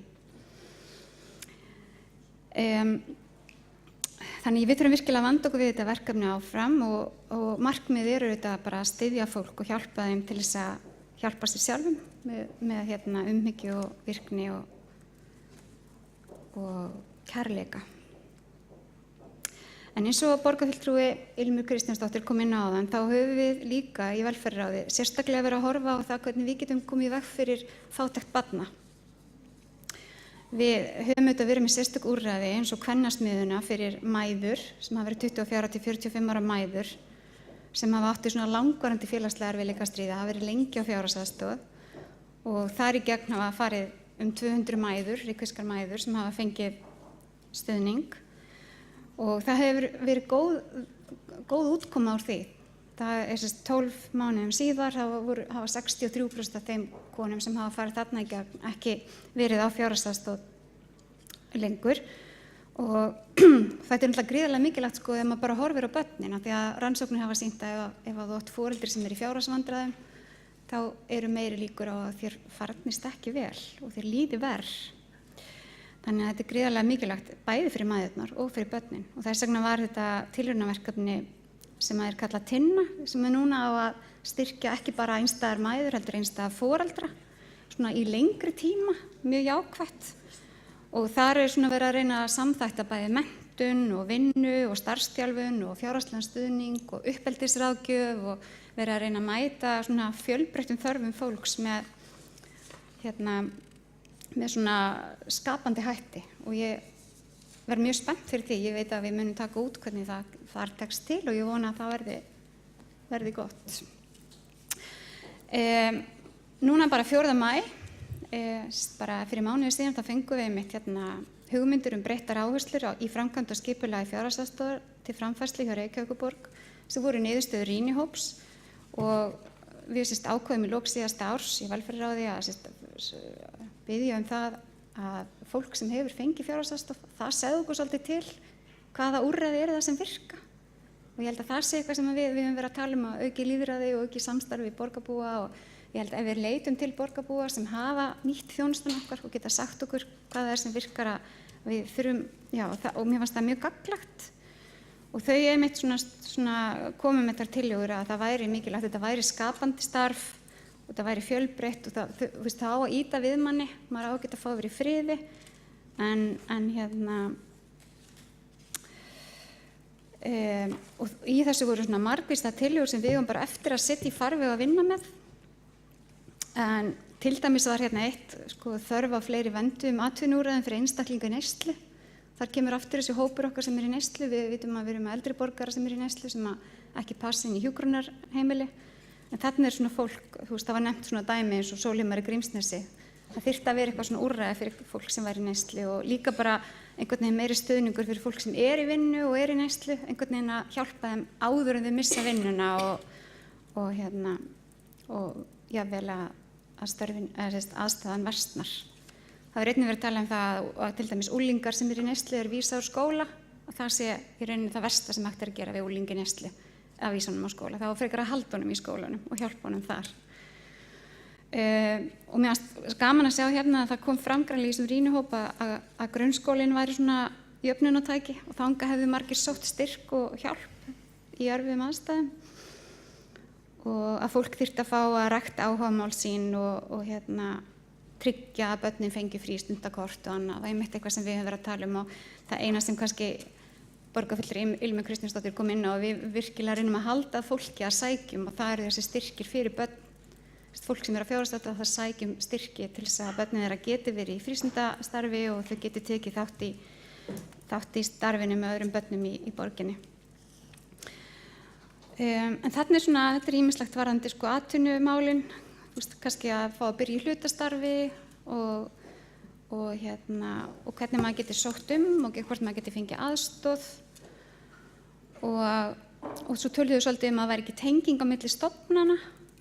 Þannig við þurfum virkilega að vanda okkur við þetta verkefni áfram, og markmið eru þetta bara að styðja fólk og hjálpa þeim til þess að hjálpa sér sjálfum með umhyggju og virkni og kærleika. En eins og borgarfulltrúi Ilmur Kristjánsdóttir kom inn á áðan, þá höfum við líka í velferðarráði sérstaklega verið að horfa á það hvernig við getum komið í veg fyrir fátækt barna. Við höfum auðvitað verið með sérstök úrræði eins og kvennasmiðjuna fyrir mæður sem hafa verið 24 til 45 ára mæður sem hafa átt í svona langvarandi félagslega erfiðleika stríða, hafa verið lengi á fjárhagsaðstoð, og þar í gegn hafa farið 200 mæður, reykvískar mæður sem hafa fengið stuðning, og það hefur verið góð útkoma úr því. Það er 12 mánuðum síðar hafa 63% af þeim konum sem hafa farið þarna í gegn ekki verið á fjárhagsaðstoð lengur, og þetta er náttúrulega gríðarlega mikilvægt þegar maður bara horfir á börnin, af því að rannsóknir hafa sýnt að ef þú átt foreldri sem er í fjárhagsvandræðum, þá eru meiri líkur á að þér farnist ekki vel og þér líði verr. Þannig að þetta er gríðarlega mikilvægt bæði fyrir mæðurnar og fyrir börnin, og þess vegna var þetta tilraunaverkefni sem er kallað Tinna, sem er núna á að styrkja ekki bara einstæðar mæður heldur einstæðar foreldra svona í lengri tíma, mjög jákvætt, og þar er svona verið að reyna að samþætta bæði menntun og vinnu og starfsþjálfun og fjárhagslegan stuðning og uppeldisráðgjöf, og verið að reyna að mæta svona fjölbreyttum þörfum fólks með svona skapandi hætti, og ég verð mjög spennt fyrir því. Ég veit að við munum taka út hvernig það tekst til, og ég vona að það verði gott. Núna bara 4. maí, bara fyrir mánuði síðan, þá fengum við einmitt hugmyndir breyttar áherslur í framkvæmd og skipulagi fjárhagsaðstoðar til framfærslu hjá Reykjavíkurborg sem voru niðurstöður rýnihóps, og við ákveðum í lok síðasta árs í velferðarráði að biðja það að fólk sem hefur fengið fjárhagsaðstoð, það segðu okkur svolítið til hvaða úrræði það sem virka, og ég held að það sé eitthvað sem við höfum verið að tala að auki lýðræði og auki samstarfi við borgarbúa, og ég held að ef við leitum til borgarbúa sem hafa nýtt þjónustuna okkar og geta sagt okkur hvað það er sem virkar, að við þurfum, og mér fannst það mjög gagnlegt, og þau einmitt svona komum með þær tillögur að það væri mikilvægt, þetta væri skapandi starf og það væri fjölbreytt og það á að ýta við manni, maður á að geta að fá að vera í friði, og í þessu voru svona margvíslegar tillögur sem við eigum bara eftir að setja í farveg að vinna með. En til dæmis var hérna eitt þörf á fleiri vernduðum atvinnuúrræðum fyrir einstaklinga í neyslu. Þar kemur aftur þessi hópur okkar sem er í neyslu. Við vitum að við erum með eldri borgara sem er í neyslu sem ekki passa inn í hjúkrunarheimili. En þarna svona fólk, það var nefnt svona dæmi eins og Sólheimar í Grímsnesi. Það þyrfti að vera eitthvað svona úrræði fyrir fólk sem var í neyslu og líka bara einhvern veginn meiri stuðningur fyrir fólk sem er í vinnu og er í neyslu, einhvern veginn að hjálpa þeim áður en þau missa vinnuna og jafnvel að aðstæðan versnar. Það er einnig verið að tala um það að til dæmis unglingar sem eru í neyslu eru vísað úr skóla og það sé í rauninni það versta sem hægt er að gera við unglinga í neyslu að vísa honum á skóla. Það var frekar að halda honum í skólanum og hjálpa honum þar. Og mér fannst gaman að sjá hérna að það kom fram greinlega í þessum rýnihóp að grunnskólinn væri svona jöfnunartæki og þangað hefðu margir sótt styrk og hjálp í erfiðum aðstæðum og að fólk þyrfti að fá að rækta áhugamál sín og tryggja að börnin fengi frístundakort og annað. Það er einmitt eitthvað sem við höfum verið að tala um og það eina sem kannski borgarfulltrúi Ilmur Kristinsdóttir kom inn á og við virkilega reynum að halda fólki að sækjum og það eru þessi styrkir fyrir börn. Fólk sem er að fjárhagsaðstoða það sækjum styrki til þess að börnin þeirra geti verið í frístundastarfi og þau geti tekið þátt í starfinu með öðrum börnum í borginni. En þarna þetta er ýmislegt varðandi atvinnumálin, kannski að fá að byrja í hlutastarfi og hvernig maður geti sótt og hvort maður geti fengið aðstoð og svo töluðu svolítið að það væri ekki tenging á milli stofnana.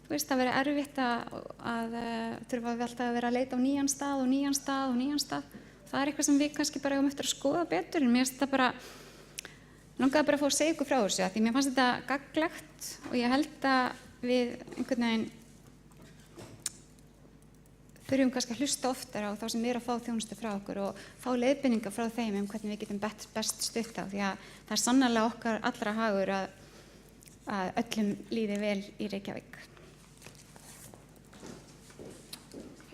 Það verið erfitt að þurfa alltaf að vera að leita á nýjan stað. Það er eitthvað sem við kannski bara eigum eftir að skoða betur, en mér finnst þetta bara, langaði bara að fá að segja ykkur frá þessu, því mér fannst þetta gagnlegt og ég held að við einhvern veginn þurfum kannski að hlusta oftar á þá sem er að fá þjónustu frá okkur og fá leiðbeiningar frá þeim hvernig við getum best stutt á, því að það er sannarlega okkar allra hagur að öllum líði vel í Reykjavík.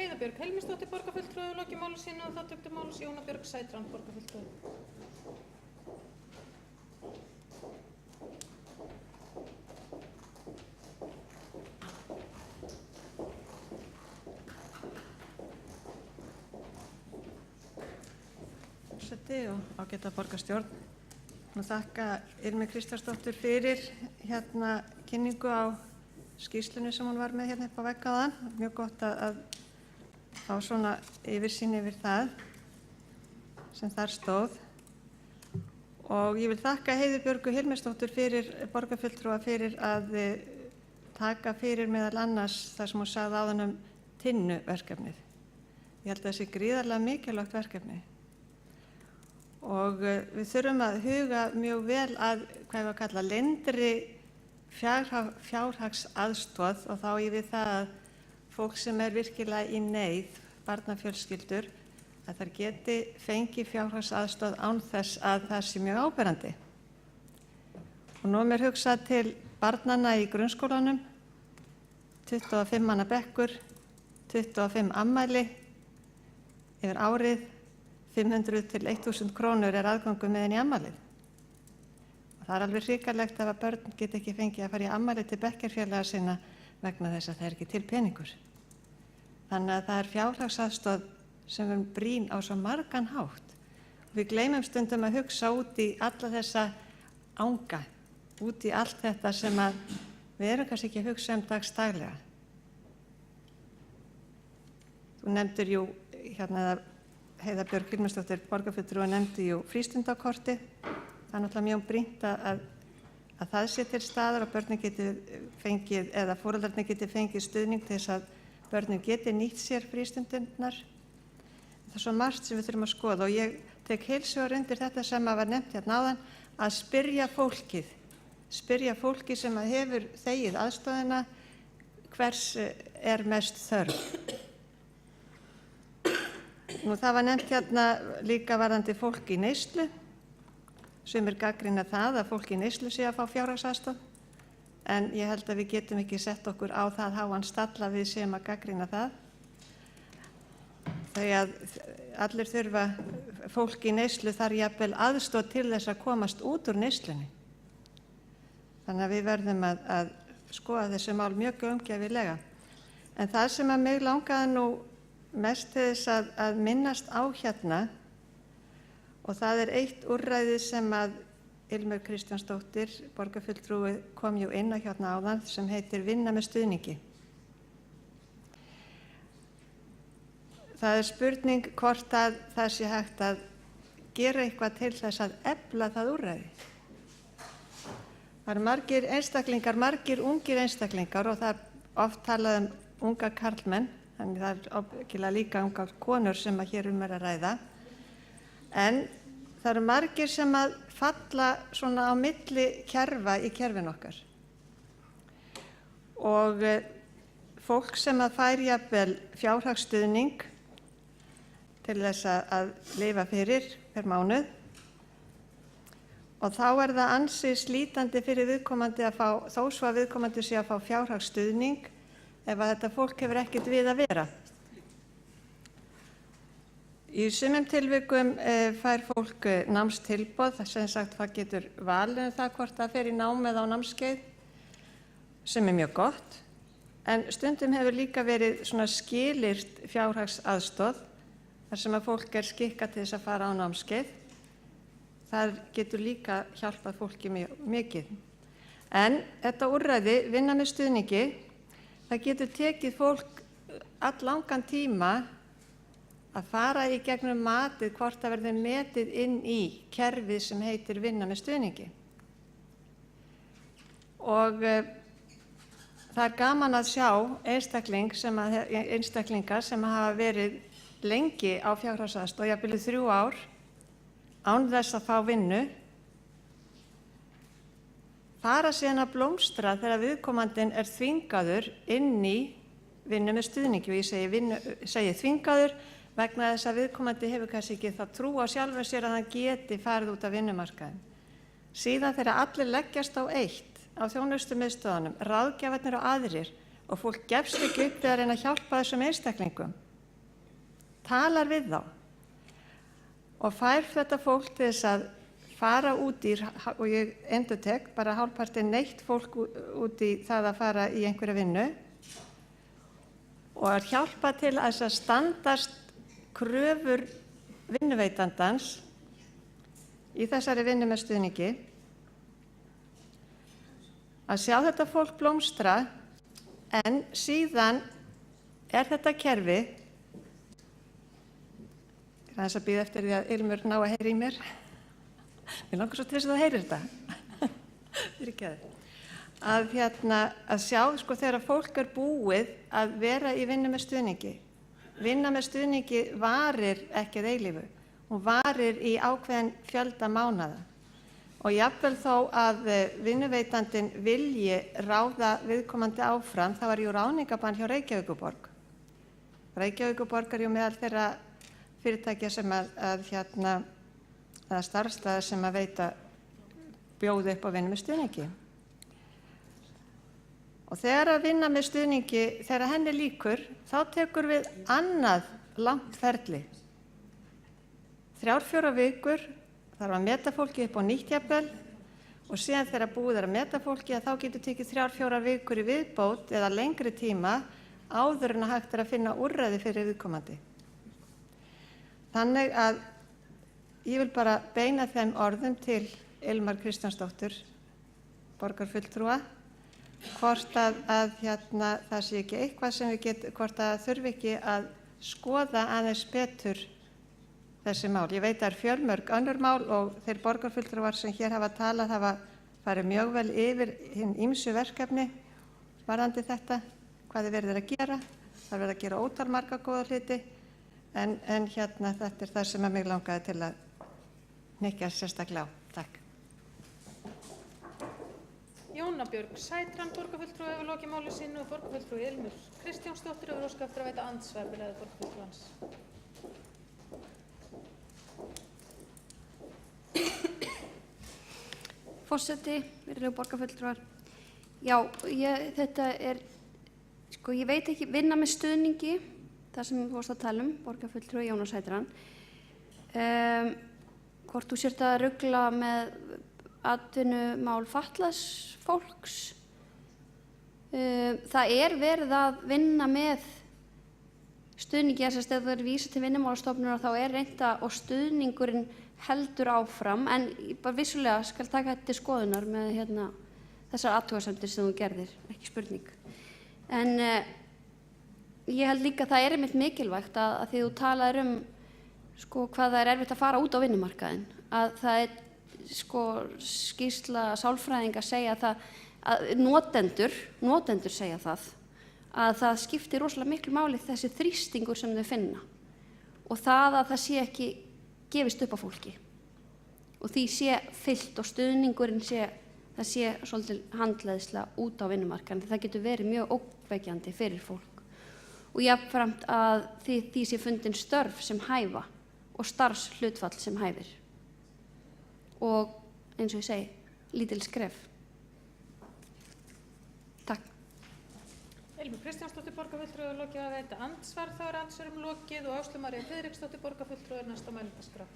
Heiða Björg Helmisdóttir, borgarfulltrúi, lokið máli sínu og þá töktu máls Jóna Björg Sætran, borgarfulltrúi. Forseti og ágæta borgarstjórn. Nú þakka Ilmi Kristjánsdóttur fyrir kynningu á skýrslunni sem hún var með upp á vegg áðan. Mjög gott að fá svona yfirsýn yfir það sem þar stóð. Og ég vil þakka Heiðu Björgu Hilmisdóttur fyrir borgarfulltrúa fyrir að taka fyrir meðal annars það sem hún sagði áðan um Tinnu-verkefnið. Ég held að það sé gríðarlega mikilvægt verkefni. Og við þurfum að huga mjög vel að hvað ég var að kalla leyndri fjárhagsaðstoð og þá ég við það að fólk sem er virkilega í neyð, barnafjölskyldur, að þær geti fengið fjárhagsaðstoð án þess að það sé mjög áberandi. Og nú er mér hugsað til barnanna í grunnskólanum, 25 manna bekkur, 25 afmæli yfir árið, 500 til 1000 krónur er aðgangur með henni í afmælið. Og það er alveg hrikalegt ef að börn get ekki fengið að fara í afmæli til bekkjarfélaga sinna vegna þess að það er ekki til peningur. Þannig að það er fjárhagsaðstoð sem er brýn á svo margan hátt. Við gleymum stundum að hugsa út í alla þessa anga, út í allt þetta sem að við erum kannski ekki að hugsa daglega. Þú nefndir jú Heiða Björg Hilmisdóttir, borgarfulltrúi, nefndi frístundakortið. Það er náttúrulega mjög brýnt að það sé til staðar og börnin geti fengið, eða foreldrarnir geti fengið stuðning til þess að börnin geti nýtt sér frístundirnar. Það er svo margt sem við þurfum að skoða og ég tek heils hugar undir þetta sem var nefnt hérna áðan, að spyrja fólkið sem hefur þegið aðstoðina hvers er mest þörf. Nú það var nefnt hérna líka varðandi fólk í neyslu, sumir gagnrýna það að fólk í neyslu sé að fá fjárhagsaðstoð. en ég held að við getum ekki sett okkur á það háan stall að við séum að gagnrýna það. Þegar allir þurfa, fólk í neyslu þarf jafnvel aðstoð til þess að komast út úr neyslunni. Þannig að við verðum að skoða þessi mál mjög gaumgæfilega. En það sem að mig langaði nú mest til þess að minnast á hérna, og það er eitt úrræði sem að Ilmur Kristjánsdóttir, borgarfulltrúi, kom jú inn á hérna áðan, sem heitir Vinna með stuðningi. Það er spurning hvort að það sé hægt að gera eitthvað til þess að efla það úrræði. Það eru margir einstaklingar, margir ungir einstaklingar, og það er oft talað unga karlmenn, þannig það er ábyggilega líka unga konur sem að hér er að ræða. En það eru margir sem að falla svona á milli kerfa í kerfin okkar. Og fólk sem að fær jafnvel fjárhagsstuðning til þess að lifa fyrir per mánuð, og þá er það ansi slítandi fyrir viðkomandi að fá, þó svo að viðkomandi sé að fá fjárhagsstuðning, ef að þetta fólk hefur ekkert við að vera. Í sumum tilvikum fær fólk námstilboð, sem sagt það getur valið það hvort það fer í nám eða á námskeið, sem er mjög gott, en stundum hefur líka verið svona skilyrt fjárhagsaðstoð, þar sem að fólk er skikkað til þess að fara á námskeið. Það getur líka hjálpað fólki mikið. En þetta úrræði, Vinna með stuðningi, það getur tekið fólk alllangan tíma að fara í gegnum matið hvort það verður metið inn í kerfið sem heitir Vinna með stuðningi. Og það er gaman að sjá einstaklingar sem hafa verið lengi á fjárhagsaðstoð, jafnvel í 3 ár, án þess að fá vinnu, fara síðan að blómstra þegar viðkomandinn er þvingaður inn í vinnu með stuðningi. Og ég segi þvingaður vegna þess að viðkomandi hefur kannski ekki þá trú á sjálfum sér að hann geti farið út af vinnumarkaðinn. Síðan þegar allir leggjast á eitt á þjónustumiðstöðunum, ráðgjafarnir og aðrir, og fólk gefst ekki upp við að reyna að hjálpa þessum einstaklingum, talar við þá og fær þetta fólk til þess að fara út í, og ég endurtek, bara hálfpartinn neitt fólk út í það að fara í einhverja vinnu, og að hjálpa til að standast kröfur vinnuveitandans í þessari vinnu með stuðningi, að sjá þetta fólk blómstra. En síðan er þetta kerfi, ég er aðeins að bíða eftir því að Ilmur ná að heyra í mér. Mér langar svo til þess að það heyrir þetta. Fyrirgefðu. Að sjá sko þegar fólk er búið að vera í vinnu með stuðningi. Vinna með stuðningi varir ekki að eilífu. Hún varir í ákveðin fjölda mánaða. Og jafnvel þó að vinnuveitandinn vilji ráða viðkomandi áfram, þá er jú ráðningabann hjá Reykjavíkurborg. Reykjavíkurborg er jú meðal þeirra fyrirtækja sem eða starfsstaða sem að veita bjóði upp á vinnu með stuðningi. Og þegar að vinna með stuðningi, þegar henni lýkur, þá tekur við annað langt ferli. 3-4 vikur þarf að meta fólki upp á nýtt jafnvel, og síðan þegar búið er að meta fólki að þá getur tekið 3-4 vikur í viðbót eða lengri tíma áður en að hægt er að finna úrræði fyrir viðkomandi. Þannig að ég vil bara beina þeim orðum til Ilmar Kristjánsdóttur, borgarfulltrúa, hvort að það sé ekki eitthvað sem hvort að þurfi ekki að skoða aðeins betur þessi mál. Ég veit að það er fjölmörg önnur mál og þeir borgarfulltrúar sem hér hafa talað hafa farið mjög vel yfir hin ýmsu verkefni varðandi þetta, hvað þið verður að gera. Það verður að gera ótal marga góða hluti, en þetta er það sem að mig langaði til að hnykkja sérstaklega á. Takk. Jóna Björg Sætran, borgarfulltrúi, hefur lokið máli sínu og borgarfulltrúi Ilmur Kristjánsdóttir hefur óskað eftir að veita andsvar við ræðu borgarfulltrúans. Forseti, virðulegur borgarfulltrúar. Já, þetta sko ég veit ekki, vinna með stuðningi, það sem við fórst að tala borgarfulltrúi Jónas heitir hann. Hvort þú sért að rugla með atvinnumál fatlaðs fólks. Það verið að vinna með stuðningi, þess að það vísa til Vinnumálastofnunar þá reynda og stuðningurinn heldur áfram, en bara vissulega skal taka þetta til skoðunar með þessar athugasemdir sem þú gerðir, ekki spurning. En ég held líka að það einmitt mikilvægt að því þú talaðir sko, hvað það erfitt að fara út á vinnumarkaðinn, að það sko, skýrsla sálfræðinga segja að notendur segja að það skiptir rosalega miklu máli þessi þrýstingur sem þau finna og það að það sé ekki gefist upp á fólki og því sé fyllt og stuðningurinn það sé svolítið handleiðsla út á vinnumarkaðinn. Það getur verið mjög ógnvekjandi fyrir fólk og jafnframt að því sé fundin störf sem hæfa og starfshlutfall sem hæfir og eins og ég segi, lítil skref. Takk. Ilmur Kristjánsdóttir borgarfulltrúi er lokið að veita andsvar, þá andsvörum lokið og Áslaug María Friðriksdóttir borgarfulltrúi er næst á mælendaskrá.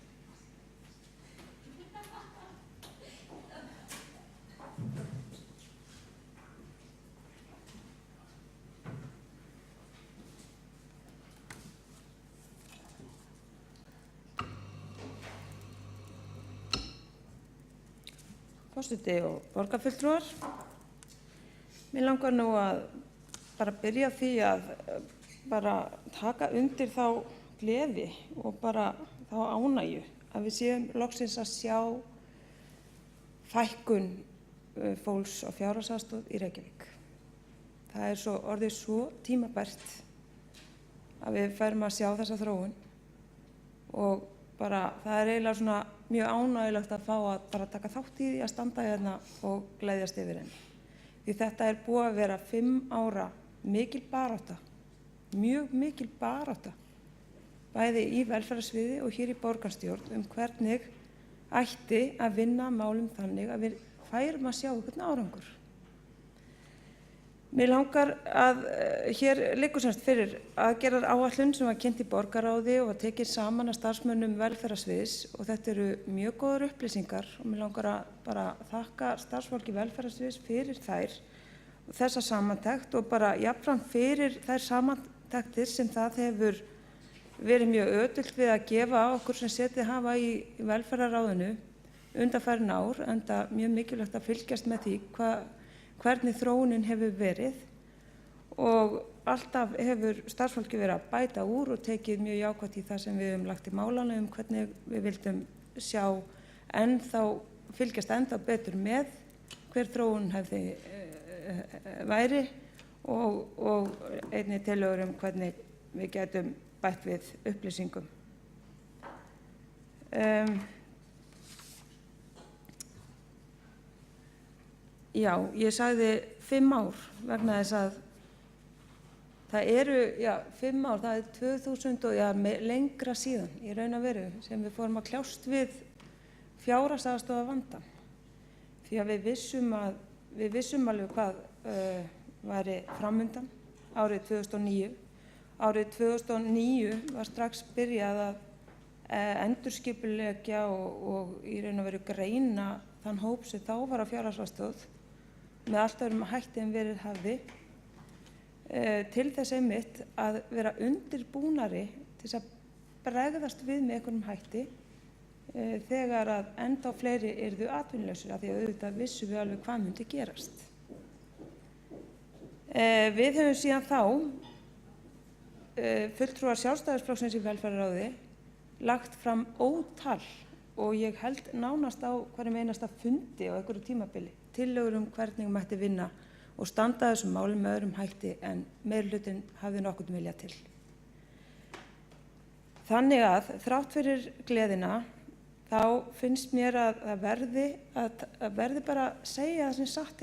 Forseti og borgarfulltrúar, mér langar nú að bara byrja því að bara taka undir þá gleði og bara þá ánægju að við séum loksins að sjá fækkun fólks og fjárhagsaðstoð í Reykjavík. Það orðið svo tímabært að við færum að sjá þessa þróun og bara það eiginlega svona mjög ánægjulegt að fá að bara taka þátt í því að standa hérna og gleðjast yfir henni. Því þetta búið að vera 5 ára mikil barátta, mjög mikil barátta, bæði í velferðarsviði og hér í borgarstjórn hvernig ætti að vinna málum þannig að við færum að sjá einhvern árangur. Mér langar að hér liggur semst fyrir aðgerðar áætlun sem var kynnt í borgarráði og var tekið saman af starfsmönnum velferðarsviðs og þetta eru mjög góðar upplýsingar og mér langar að bara þakka starfsfólki velferðarsviðs fyrir þessa samantekt og bara jafnframt fyrir þær samantektir sem það hefur verið mjög ötult við að gefa okkur sem setið hafa í velferðarráðinu undanfarin ár, enda mjög mikilvægt að fylgjast með því hvernig þróunin hefur verið og alltaf hefur starfsfólki verið að bæta úr og tekið mjög jákvætt í það sem við höfum lagt í málana hvernig við vildum sjá fylgjast enda betur með hver þróun hefði væri og einnig tillögur hvernig við getum bætt við upplýsingum. Já, ég sagði 5 ár vegna þess að það eru 5 ár, það 2000 og lengra síðan í raun og veru sem við fórum að kljást við fjárhagsaðstoð vandann. Því að við vissum alveg hvað væri framundan árið 2009. Árið 2009 var strax byrjað að endurskipuleggja og í raun og veru greina þann hóp sem þá var á fjárhagsaðstoð með allt öðrum hætti en verið hafði til þess einmitt að vera undirbúnari til þess að bregðast við með einhverjum hætti þegar að enda fleiri yrðu atvinnulausir af því að auðvitað vissum við alveg hvað myndi gerast. Við höfum síðan þá fulltrúar Sjálfstæðisflokksins í velferðarráði lagt fram ótal og ég held nánast á hverjum einasta fundi á einhverju tímabili tillögur hvernig mætti vinna og standa þessum málum með öðrum hætti en meirihlutinn hafði nokkurn vilja til. Þannig að þrátt fyrir gleðina þá finnst mér að það verði bara að segja það sem satt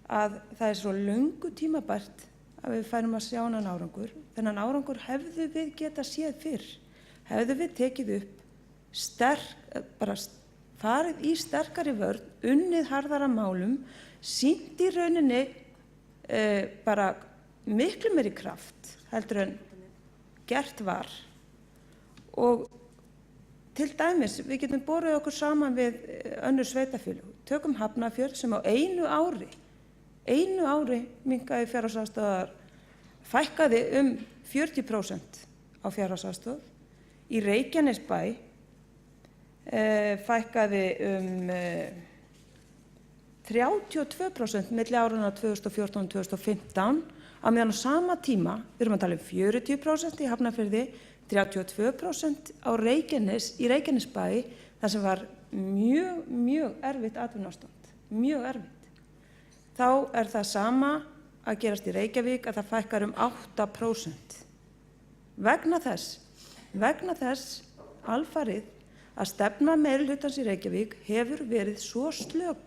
að það svo löngu tímabært að við færum að sjá þennan árangur. Þennan árangur hefðu við getað séð fyrr, hefðu við tekið upp farið í sterkari vörn, unnið harðara málum sýnt í rauninni bara miklu meiri kraft heldur en gert var. Og til dæmis, við getum borið okkur saman við önnur sveitarfélög. Tökum Hafnarfjörð sem á einu ári minnkaði fjárhagsaðstoðar, fækkaði 40% á fjárhagsaðstoð. Í Reykjanesbæ fækkaði 32% milli árana 2014 og 2015, á meðan á sama tíma, við erum að tala 40% í Hafnarfirði, 32% í Reykjanesbæ, þar sem var mjög erfitt atvinnuástand, mjög erfitt. Þá það sama að gerast í Reykjavík að það fækkar 8%. Vegna þess alfarið að stefna meirihlutans í Reykjavík hefur verið svo slök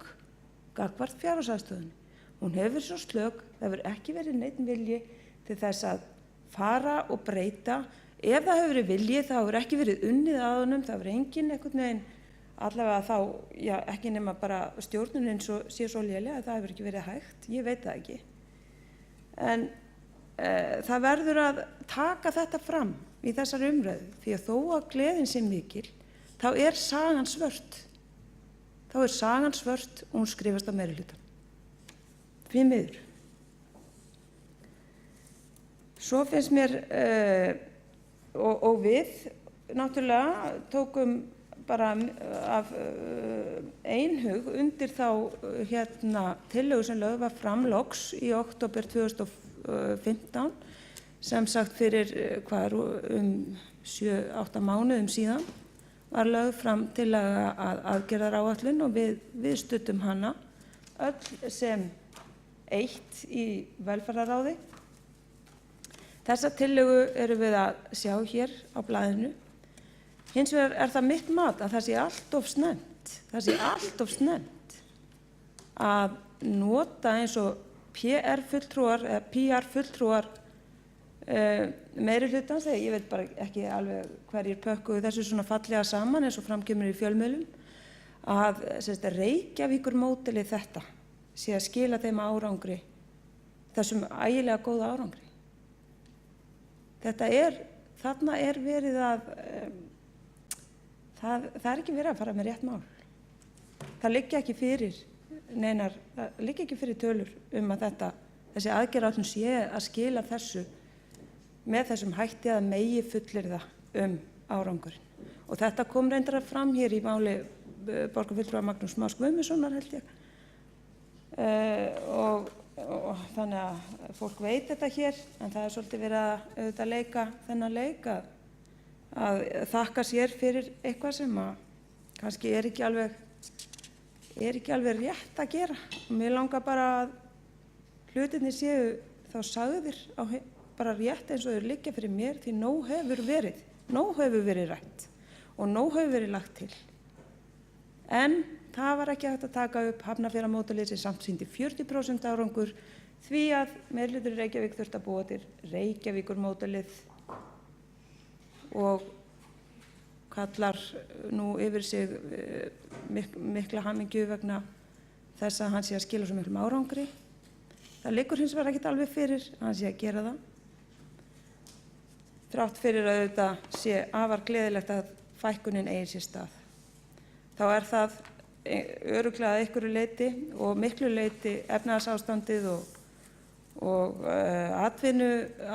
gagnvart fjárhagsaðstoðinni. Hún hefur verið svo slök, það hefur ekki verið neinn vilji til þess að fara og breyta. Ef það hefur verið vilji, þá hefur ekki verið unnið að honum, það hefur enginn einhvern veginn, allavega þá, ekki nema bara stjórnunin sé svo lélega að það hefur ekki verið hægt, ég veit það ekki. En það verður að taka þetta fram í þessari umræðu, því að þó að gleðin sé mikil, þá sagan svört. Þá sagan svört og hún skrifast á meirihlutann. Því miður. Svo finnst mér, og við náttúrulega tókum bara af einhug undir þá tillögu sem lögð var fram loks í október 2015, sem sagt fyrir 7-8 mánuðum síðan, var lögð fram tillaga að aðgerðaráætlun og við studdum hana öll sem eitt í velferðarráði. Þessa tillögu erum við að sjá hér á blaðinu. Hins vegar það mitt mat að það sé allt of snemmt að nota eins og PR-fulltrúar meirihlutans, þegar ég veit bara ekki alveg hverjir pökkuðu þessu svona fallega saman eins og framkemur í fjölmiðlum, að Reykjavíkurmódelið þetta sé að skila þeim árangri, þessum ægilega góða árangri. Þarna verið að, það ekki verið að fara með rétt mál. Það liggja ekki fyrir tölur að þessi aðgerðaáætlun sé að skila þessu með þessum hætti að megi fullyrða árangurinn. Og þetta kom reyndar fram hér í máli borgarfulltrúa Magnús Más Guðmundssonar, held ég. Og þannig að fólk veit þetta hér, en það svolítið verið að leika þennan leik að þakka sér fyrir eitthvað sem kannski ekki alveg rétt að gera. Mér langar bara að hlutirnir séu þá sagðir bara rétt eins og þeir liggja fyrir mér, því nóg hefur verið rætt og nóg hefur verið lagt til. En það var ekki hægt að taka upp Hafnarfjarðarmódelið sem samt sýndi 40% árangur, því að meirihluti Reykjavík þurfti að búa til Reykjavíkurmódelið og kallar nú yfir sig mikla hamingju vegna þess að hann sé að skila svo miklum árangri. Það liggur hins vegar ekkert alveg fyrir að hann sé að gera það. Þrátt fyrir að þetta sé afar gleðilegt að fækkunin eigi sér stað. Þá það örugglega að einhverju leyti og miklu leyti efnahagsástandið og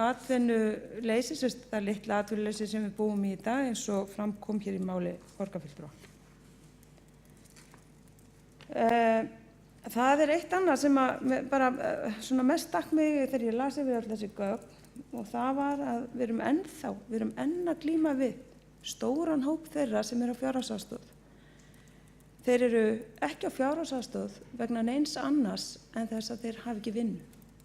atvinnuleysi, það litla atvinnuleysi sem við búum í dag, eins og fram kom hér í máli borgarfulltrúa. Það eitt annað sem bara svona mest stakk mig þegar ég las yfir öll þessi gögn, og það var að við erum enn að glíma við stóran hóp þeirra sem eru á fjárhagsaðstoð. Þeir eru ekki á fjárhagsaðstoð vegna neins annars en þess að þeir hafi ekki vinnu.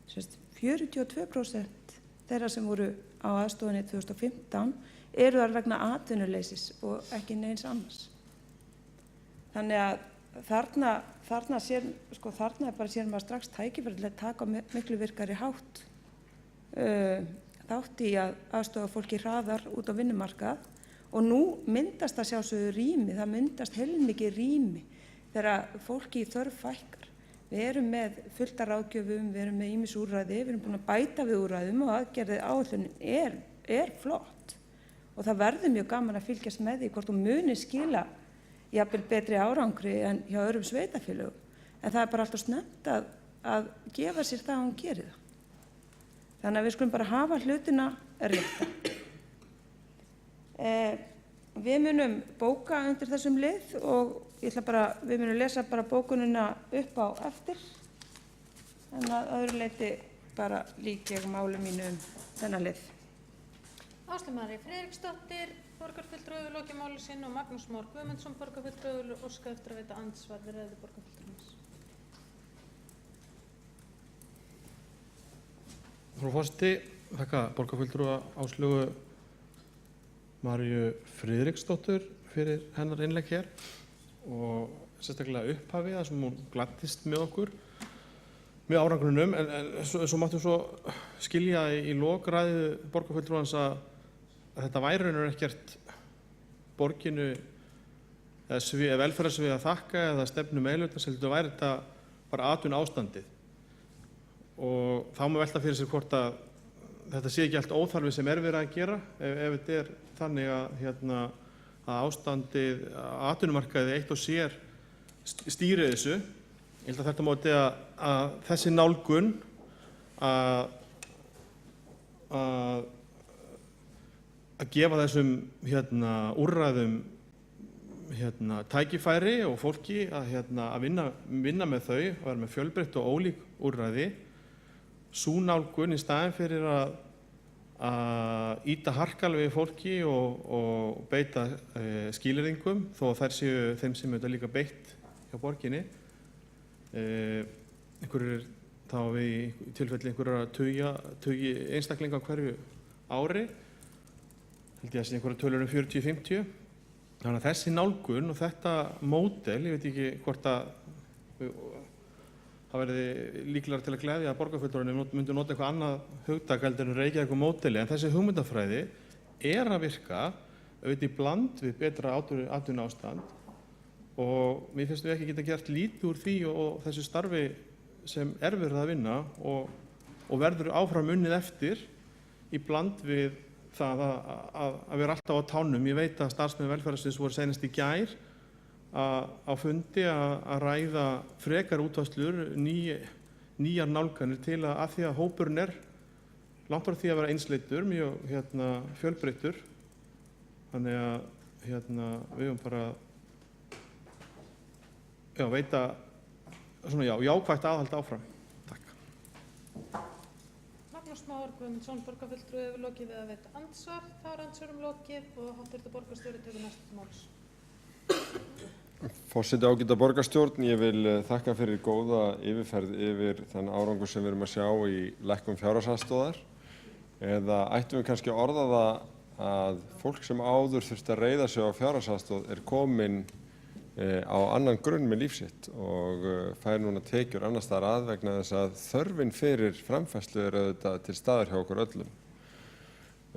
42% þeirra sem voru á aðstoðinni 2015 eru þar vegna atvinnuleysis og ekki neins annars. Þannig að þarna sér maður strax tækifæri til að taka miklu virkari þátt í að aðstoða fólki hraðar út á vinnumarkað, og nú myndast að sjálfsögðu rými, það myndast heilmikið rými þegar fólki í þörf fækkar. Við erum með fullt af ráðgjöfum, við erum með ýmis úrræði, við erum búin að bæta við úrræðum og aðgerðið áætlunin er flott. Og það verður mjög gaman að fylgjast með því hvort hún muni skila jafnvel betri árangri en hjá öðrum sveitarfélögum. En það er bara alltaf snemmt að gefa sér það að hún gerir það. Þannig að við skulum bara hafa hlutina rétta. Við munum bóka undir þessum lið og við munum lesa bara bókunina upp á eftir. En að öðru leyti bara lík ég máli mínu þennan lið. Áslaug María Friðriksdóttir, borgarfulltrúi hefur lokið máli sínu og Magnús Már Guðmundsson, borgarfulltrúi hefur óskað eftir að veita andsvar við ræðu borgarfulltrúans. Frú forseti, þakka borgarfulltrúa Áslaugu Maríu Friðriksdóttur fyrir hennar innlegg hér og sérstaklega upphafið þar sem hún gladdist með okkur með árangrunum en svo máttum svo skilja í lok ræðu borgarfulltrúans að þetta væri raunir ekkert borginu eða velferðarsvið að þakka eða stefnu meðlutans, heldur væri þetta bara atvinnuástandið. Og þá má velta fyrir sér hvort að þetta sé ekki allt óþarfi sem verið að gera ef þetta er þannig að ástandið, atvinnumarkaðið eitt og sér stýri þessu. Ég held að þetta móti að þessi nálgun að gefa þessum úrræðum tækifæri og fólki að vinna með þau, að vera með fjölbreytt og ólík úrræði. Sú nálgun í staðinn fyrir að ýta harkalega við fólki og beita skilyrðingum, þó að þær séu þeim sem þetta líka beitt hjá borginni. Einhverjir þá við í tilfelli einhverja tugi einstaklinga hverju ári, held ég að sé einhverja tölur 40-50. Þannig að þessi nálgun og þetta módel, ég veit ekki hvort að það verði líklegar til að gleðja að borgarfulltrúarnir myndu nota eitthvað annað hugtak heldur en Reykjavíkur módeli, en þessi hugmyndafræði er að virka auðvitað í bland við betra atvinnuástand og mér finnst við ekki geta gert lítið úr því og þessu starfi sem er verið að vinna og verður áfram unnið eftir í bland við það að vera alltaf á tánum. Ég veit að starfsmenn velferðarsviðs voru seinast í gær á fundi að ræða frekar útfærslur, nýjar nálganir til að því að hópurinn er langt frá því að vera einsleitur, mjög fjölbreyttur. Þannig að við höfum bara veita svona jákvætt aðhald áfram. Takk. Magnús Már Guðmundsson, borgarfulltrúi hefur lokið við að veita andsvar. Þá er andsvörum lokið og háttvirtur borgarstjóri tekur næst til máls. Forseti ágæta borgarstjórn, ég vil þakka fyrir góða yfirferð yfir þann árangur sem við erum að sjá í lækkun fjárhagsaðstoðar. Eða ættum við kannski að orða það að fólk sem áður þurfti að reiða sig á fjárhagsaðstoð er komin á annan grunn með líf sitt og fær núna tekjur annars staðar að vegna þess að þörfin fyrir framfærslu er auðvitað til staðar hjá okkur öllum.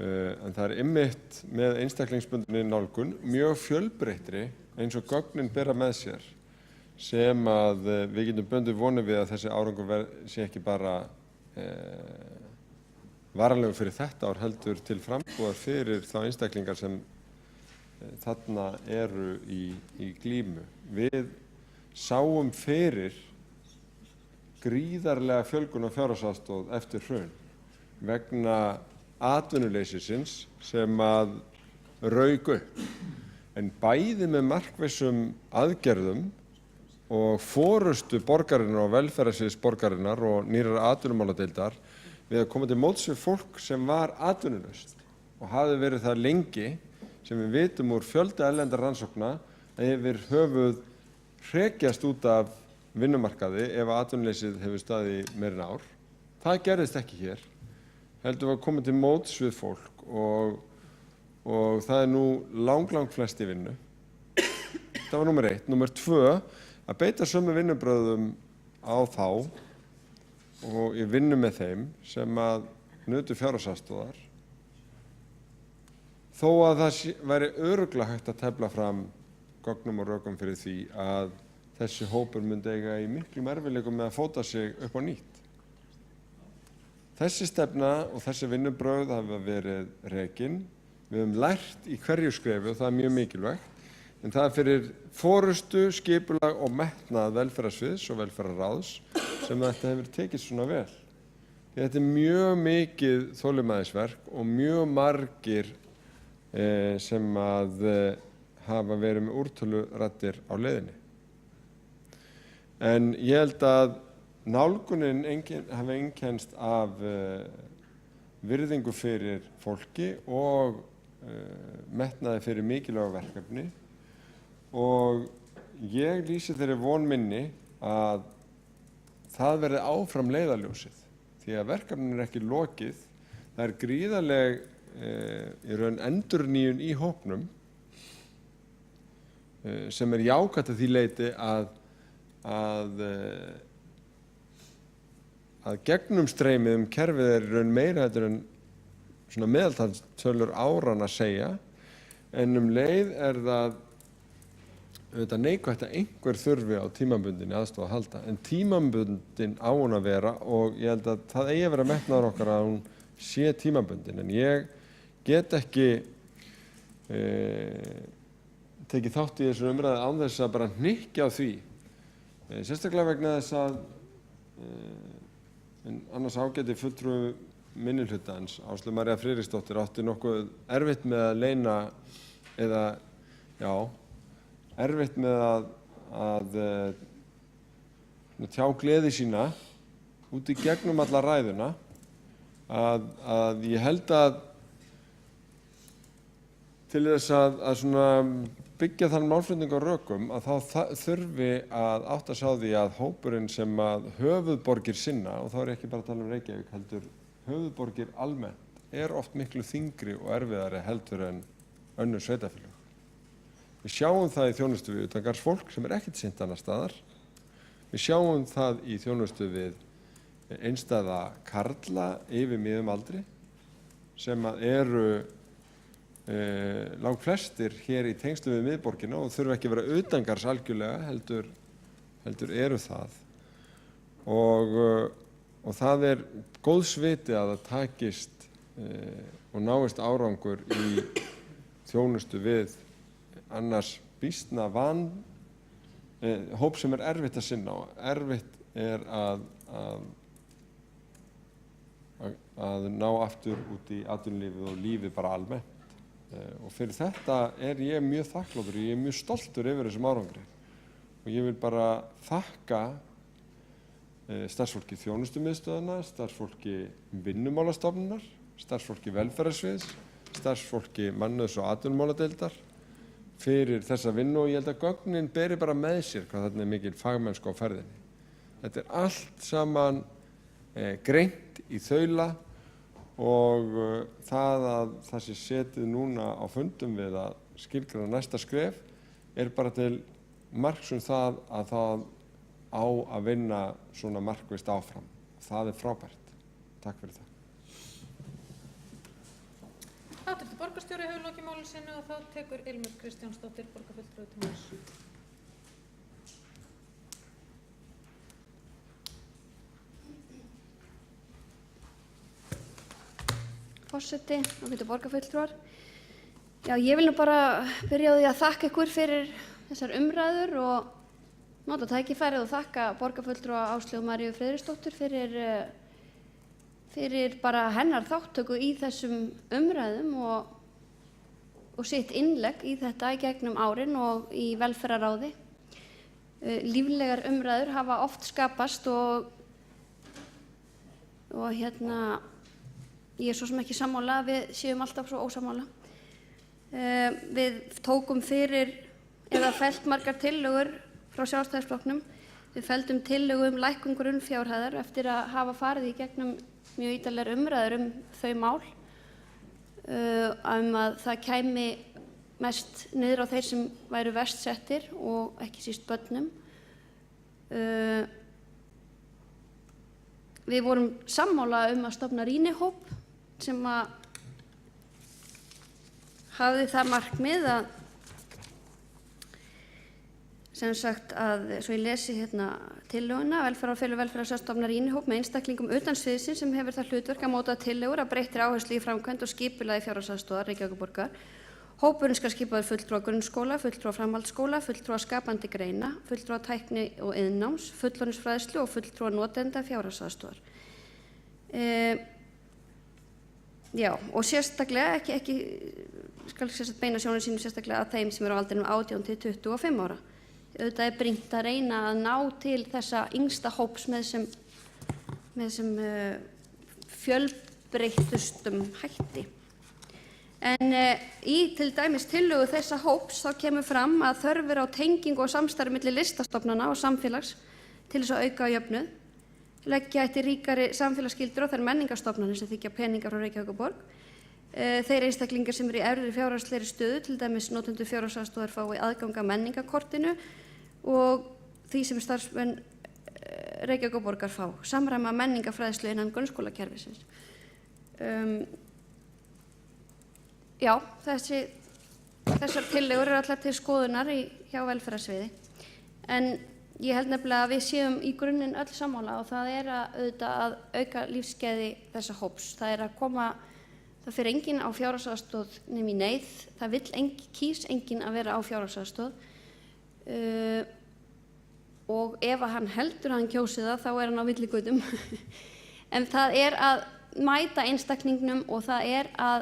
En það er einmitt með einstaklingsbundinni nálgun mjög fjölbreyttri eins og gögnin bera með sér sem að við getum bundið vonir við að þessi árangur sé ekki bara varanlegur fyrir þetta ár heldur til frambúðar fyrir þá einstaklingar sem þarna eru í glímu. Við sáum fyrir gríðarlega fjölgun á fjárhagsaðstoð eftir hrun vegna atvinnuleysisins sem að rauk upp. En bæði með markvissum aðgerðum og forystu borgarinnar og velferðarsviðs borgarinnar og nýrrar atvinnumáladeildar við að koma til móts við fólk sem var atvinnulaust og hafði verið það lengi sem við vitum úr fjölda erlendra rannsókna að yfir höfuð hrekjast út af vinnumarkaði ef atvinnuleysið hefur staðið meira en ár. Það gerðist ekki hér. Heldur var komið til móts við fólk og það er nú langt flest í vinnu. Það var númer 1. Númer 2, að beita sömu vinnubrögðum á þá og í vinnu með þeim sem að nutu fjárhagsaðstoðar. Þó að það væri örugglega hægt að tefla fram gögnum og rökum fyrir því að þessi hópur myndi eiga í miklum erfiðleikum með að fóta sig upp á nýtt. Þessi stefna og þessi vinnubrögð hafa verið rekin. Við höfum lært í hverju skrefi og það er mjög mikilvægt. En það er fyrir forystu, skipulag og metnað velferðarsviðs og velferðarráðs sem þetta hefur tekið svona vel. Þetta er mjög mikið þolinmæðisverk og mjög margir sem að hafa verið með úrtöluraddir á leiðinni. En ég held að nálgunin hafi einkennst af virðingu fyrir fólki og metnaði fyrir mikilvæg verkefni og ég lýsi þeirri von minni að það verði áfram leiðarljósið því að verkefnin er ekki lokið. Það er gríðarleg í raun endurnýjun í hópnum sem er jákvætt að því leyti að gegnumstreymið kerfið er í raun meira en svona meðaltalstölur áran að segja, en leið er það neikvætt að einhver þurfi á tímabundinni aðstoð að halda, en tímabundin á hún að vera og ég held að það eigi að vera metnaður okkar að hún sé tímabundin, en ég get ekki tekið þátt í þessu umræðu án þess að bara hnykkja á því. Sérstaklega vegna þess að annars ágæti fulltrúi minnihlutans, Áslaug María Friðriksdóttir, átti nokkuð erfitt með að leyna erfitt með að tjá gleði sína út í gegnum alla ræðuna að ég held að til þess að svona byggja þann málflutning á rökum að þá þurfi að átta sig á því að hópurinn sem að höfuðborgir sinna, og þá er ég ekki bara að tala um Reykjavík heldur höfuðborgir almennt, er oft miklu þyngri og erfiðari heldur en önnur sveitarfélög. Við sjáum það í þjónustu við utangarðsfólk sem er ekkert sinnt annars staðar. Við sjáum það í þjónustu við einstæða karla yfir miðum aldri sem að eru langflestir hér í tengslum við miðborgina og þurfa ekki að vera utangarðs algjörlega heldur eru það og það er góðs viti að það takist og náist árangur í þjónustu við annars býsna hóp sem er erfitt að sinna og erfitt er að ná aftur út í atvinnulífið og lífið bara almennt. Og fyrir þetta er ég mjög þakklátur, ég er mjög stoltur yfir þessum árangri og ég vil bara þakka starfsfólki þjónustumiðstöðvanna, starfsfólki vinnumálastofnunar, starfsfólki velferðarsviðs, starfsfólki mannauðs- og atvinnumáladeildar fyrir þessa vinnu og ég held að gögnin beri bara með sér hvað þarna er mikil fagmennska á ferðinni. Þetta er allt saman greint í þaula og það að það sé setið núna á fundum við að skilgreina næsta skref er bara til marks það að það á að vinna svona markvisst áfram. Það er frábært. Takk fyrir það. Háttvirtur borgarstjóri hefur lokið máli sínu og þá tekur Ilmur Kristjánsdóttir borgarfulltrúi til máls. Forseti og hluti borgarfulltrúar. Já, ég vil nú bara byrja á því að þakka ykkur fyrir þessar umræður og nota tækifærið og þakka borgarfulltrúa Áslaugu Maríu Friðriksdóttur fyrir bara hennar þátttöku í þessum umræðum og sitt innlegg í þetta í gegnum árin og í velferðarráði. Líflegar umræður hafa oft skapast og ég er svo sem ekki sammála, við séum alltaf svo ósammála. Við tókum fyrir eða fellt margar tillögur frá Sjálfstæðisflokknum. Við felldum tillögu lækkun grunnfjárhæðar eftir að hafa farið í gegnum mjög ítarlegar umræður þau mál, að það kæmi mest niður á þeir sem væru verst settir og ekki síst börnum. Við vorum sammála að stofna rýnihóp sem að hafði það markmið sem sagt að, svo ég lesi hérna tillöguna, velferðarstofnunar rýnihóp með einstaklingum utan sviðsins sem hefur það hlutverk að móta tillögur að breyttri áherslu í framkvæmd og skipulagi fjárhagsaðstoðar Reykjavíkurborgar. Hópurinn skal skipaður fulltrúa grunnskóla, fulltrúa framhaldsskóla, fulltrúa skapandi greina, fulltrúa tækni og iðnnáms, fullorðinsfræðslu og fulltrúa notenda fjárhagsaðstoðar. Já, og sérstaklega ekki skal beina sjónum sínum sérstaklega að þeim sem eru á aldrinum 18 til 25 ára. Auðvitað brýnt að reyna að ná til þessa yngsta hóps með þessum fjölbreyttustum hætti. En í til dæmis tillögu þessa hóps þá kemur fram að þörfur á tengingu og samstarfi milli listastofnana og samfélags til þess að auka jöfnuð, leggja ætti ríkari samfélagsgildir og þær menningarstofnanir sem þykja peningar frá Reykjavíkurborg. Þeir einstaklingar sem eru í efri fjárhagslegri stöðu, til dæmis notendur fjárhagsaðstoðar, fái aðgang að menningarkortinu og því sem starfsmenn Reykjavíkurborgar fá, samræma menningarfræðslu innan grunnskólakerfisins. Já, þessar tillögur eru allar til skoðunar hjá velferðarsviði, en ég held nefnilega að við séum í grunninn öll sammála og það er auðvitað að auka lífsgæði þessa hóps. Það fer enginn á fjárhagsaðstoð nema í neyð, það kýs enginn að vera á fjárhagsaðstoð og ef hann heldur að hann kjósi það þá er hann á villigötum. En það er að mæta einstaklingnum og það er að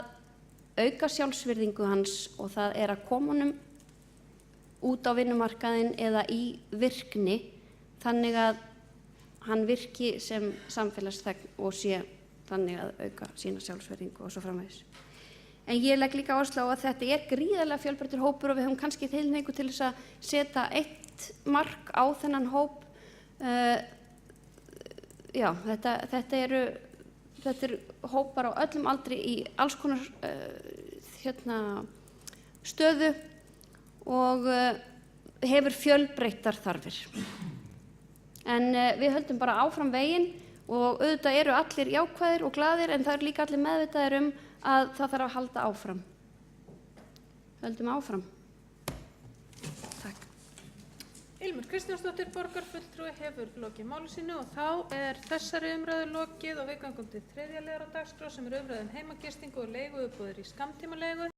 auka sjálfsvirðingu hans og það er að koma honum út á vinnumarkaðinn eða í virkni þannig að hann virki sem samfélagsþegn og sé þannig að auka sína sjálfsvirðingu og svo framvegis. En ég legg líka áherslu á að þetta er gríðarlega fjölbreyttur hópur og við höfum kannski tilhneigingu til þess að setja eitt mark á þennan hóp. Já, þetta eru hópar á öllum aldri í alls konar stöðu og hefur fjölbreyttar þarfir. En við höldum bara áfram veginn og auðvitað eru allir jákvæðir og glaðir en það eru líka allir meðvitaðir að það þarf að halda áfram. Höldum áfram. Takk. Ilmur Kristjánsdóttir, borgarfulltrúi, hefur lokið máli sínu og þá er þessari umræðu lokið og við gangum til 3. liðar á dagskrá sem er umræðu heimagistingu og leiguíbúðir í skammtímaleigu.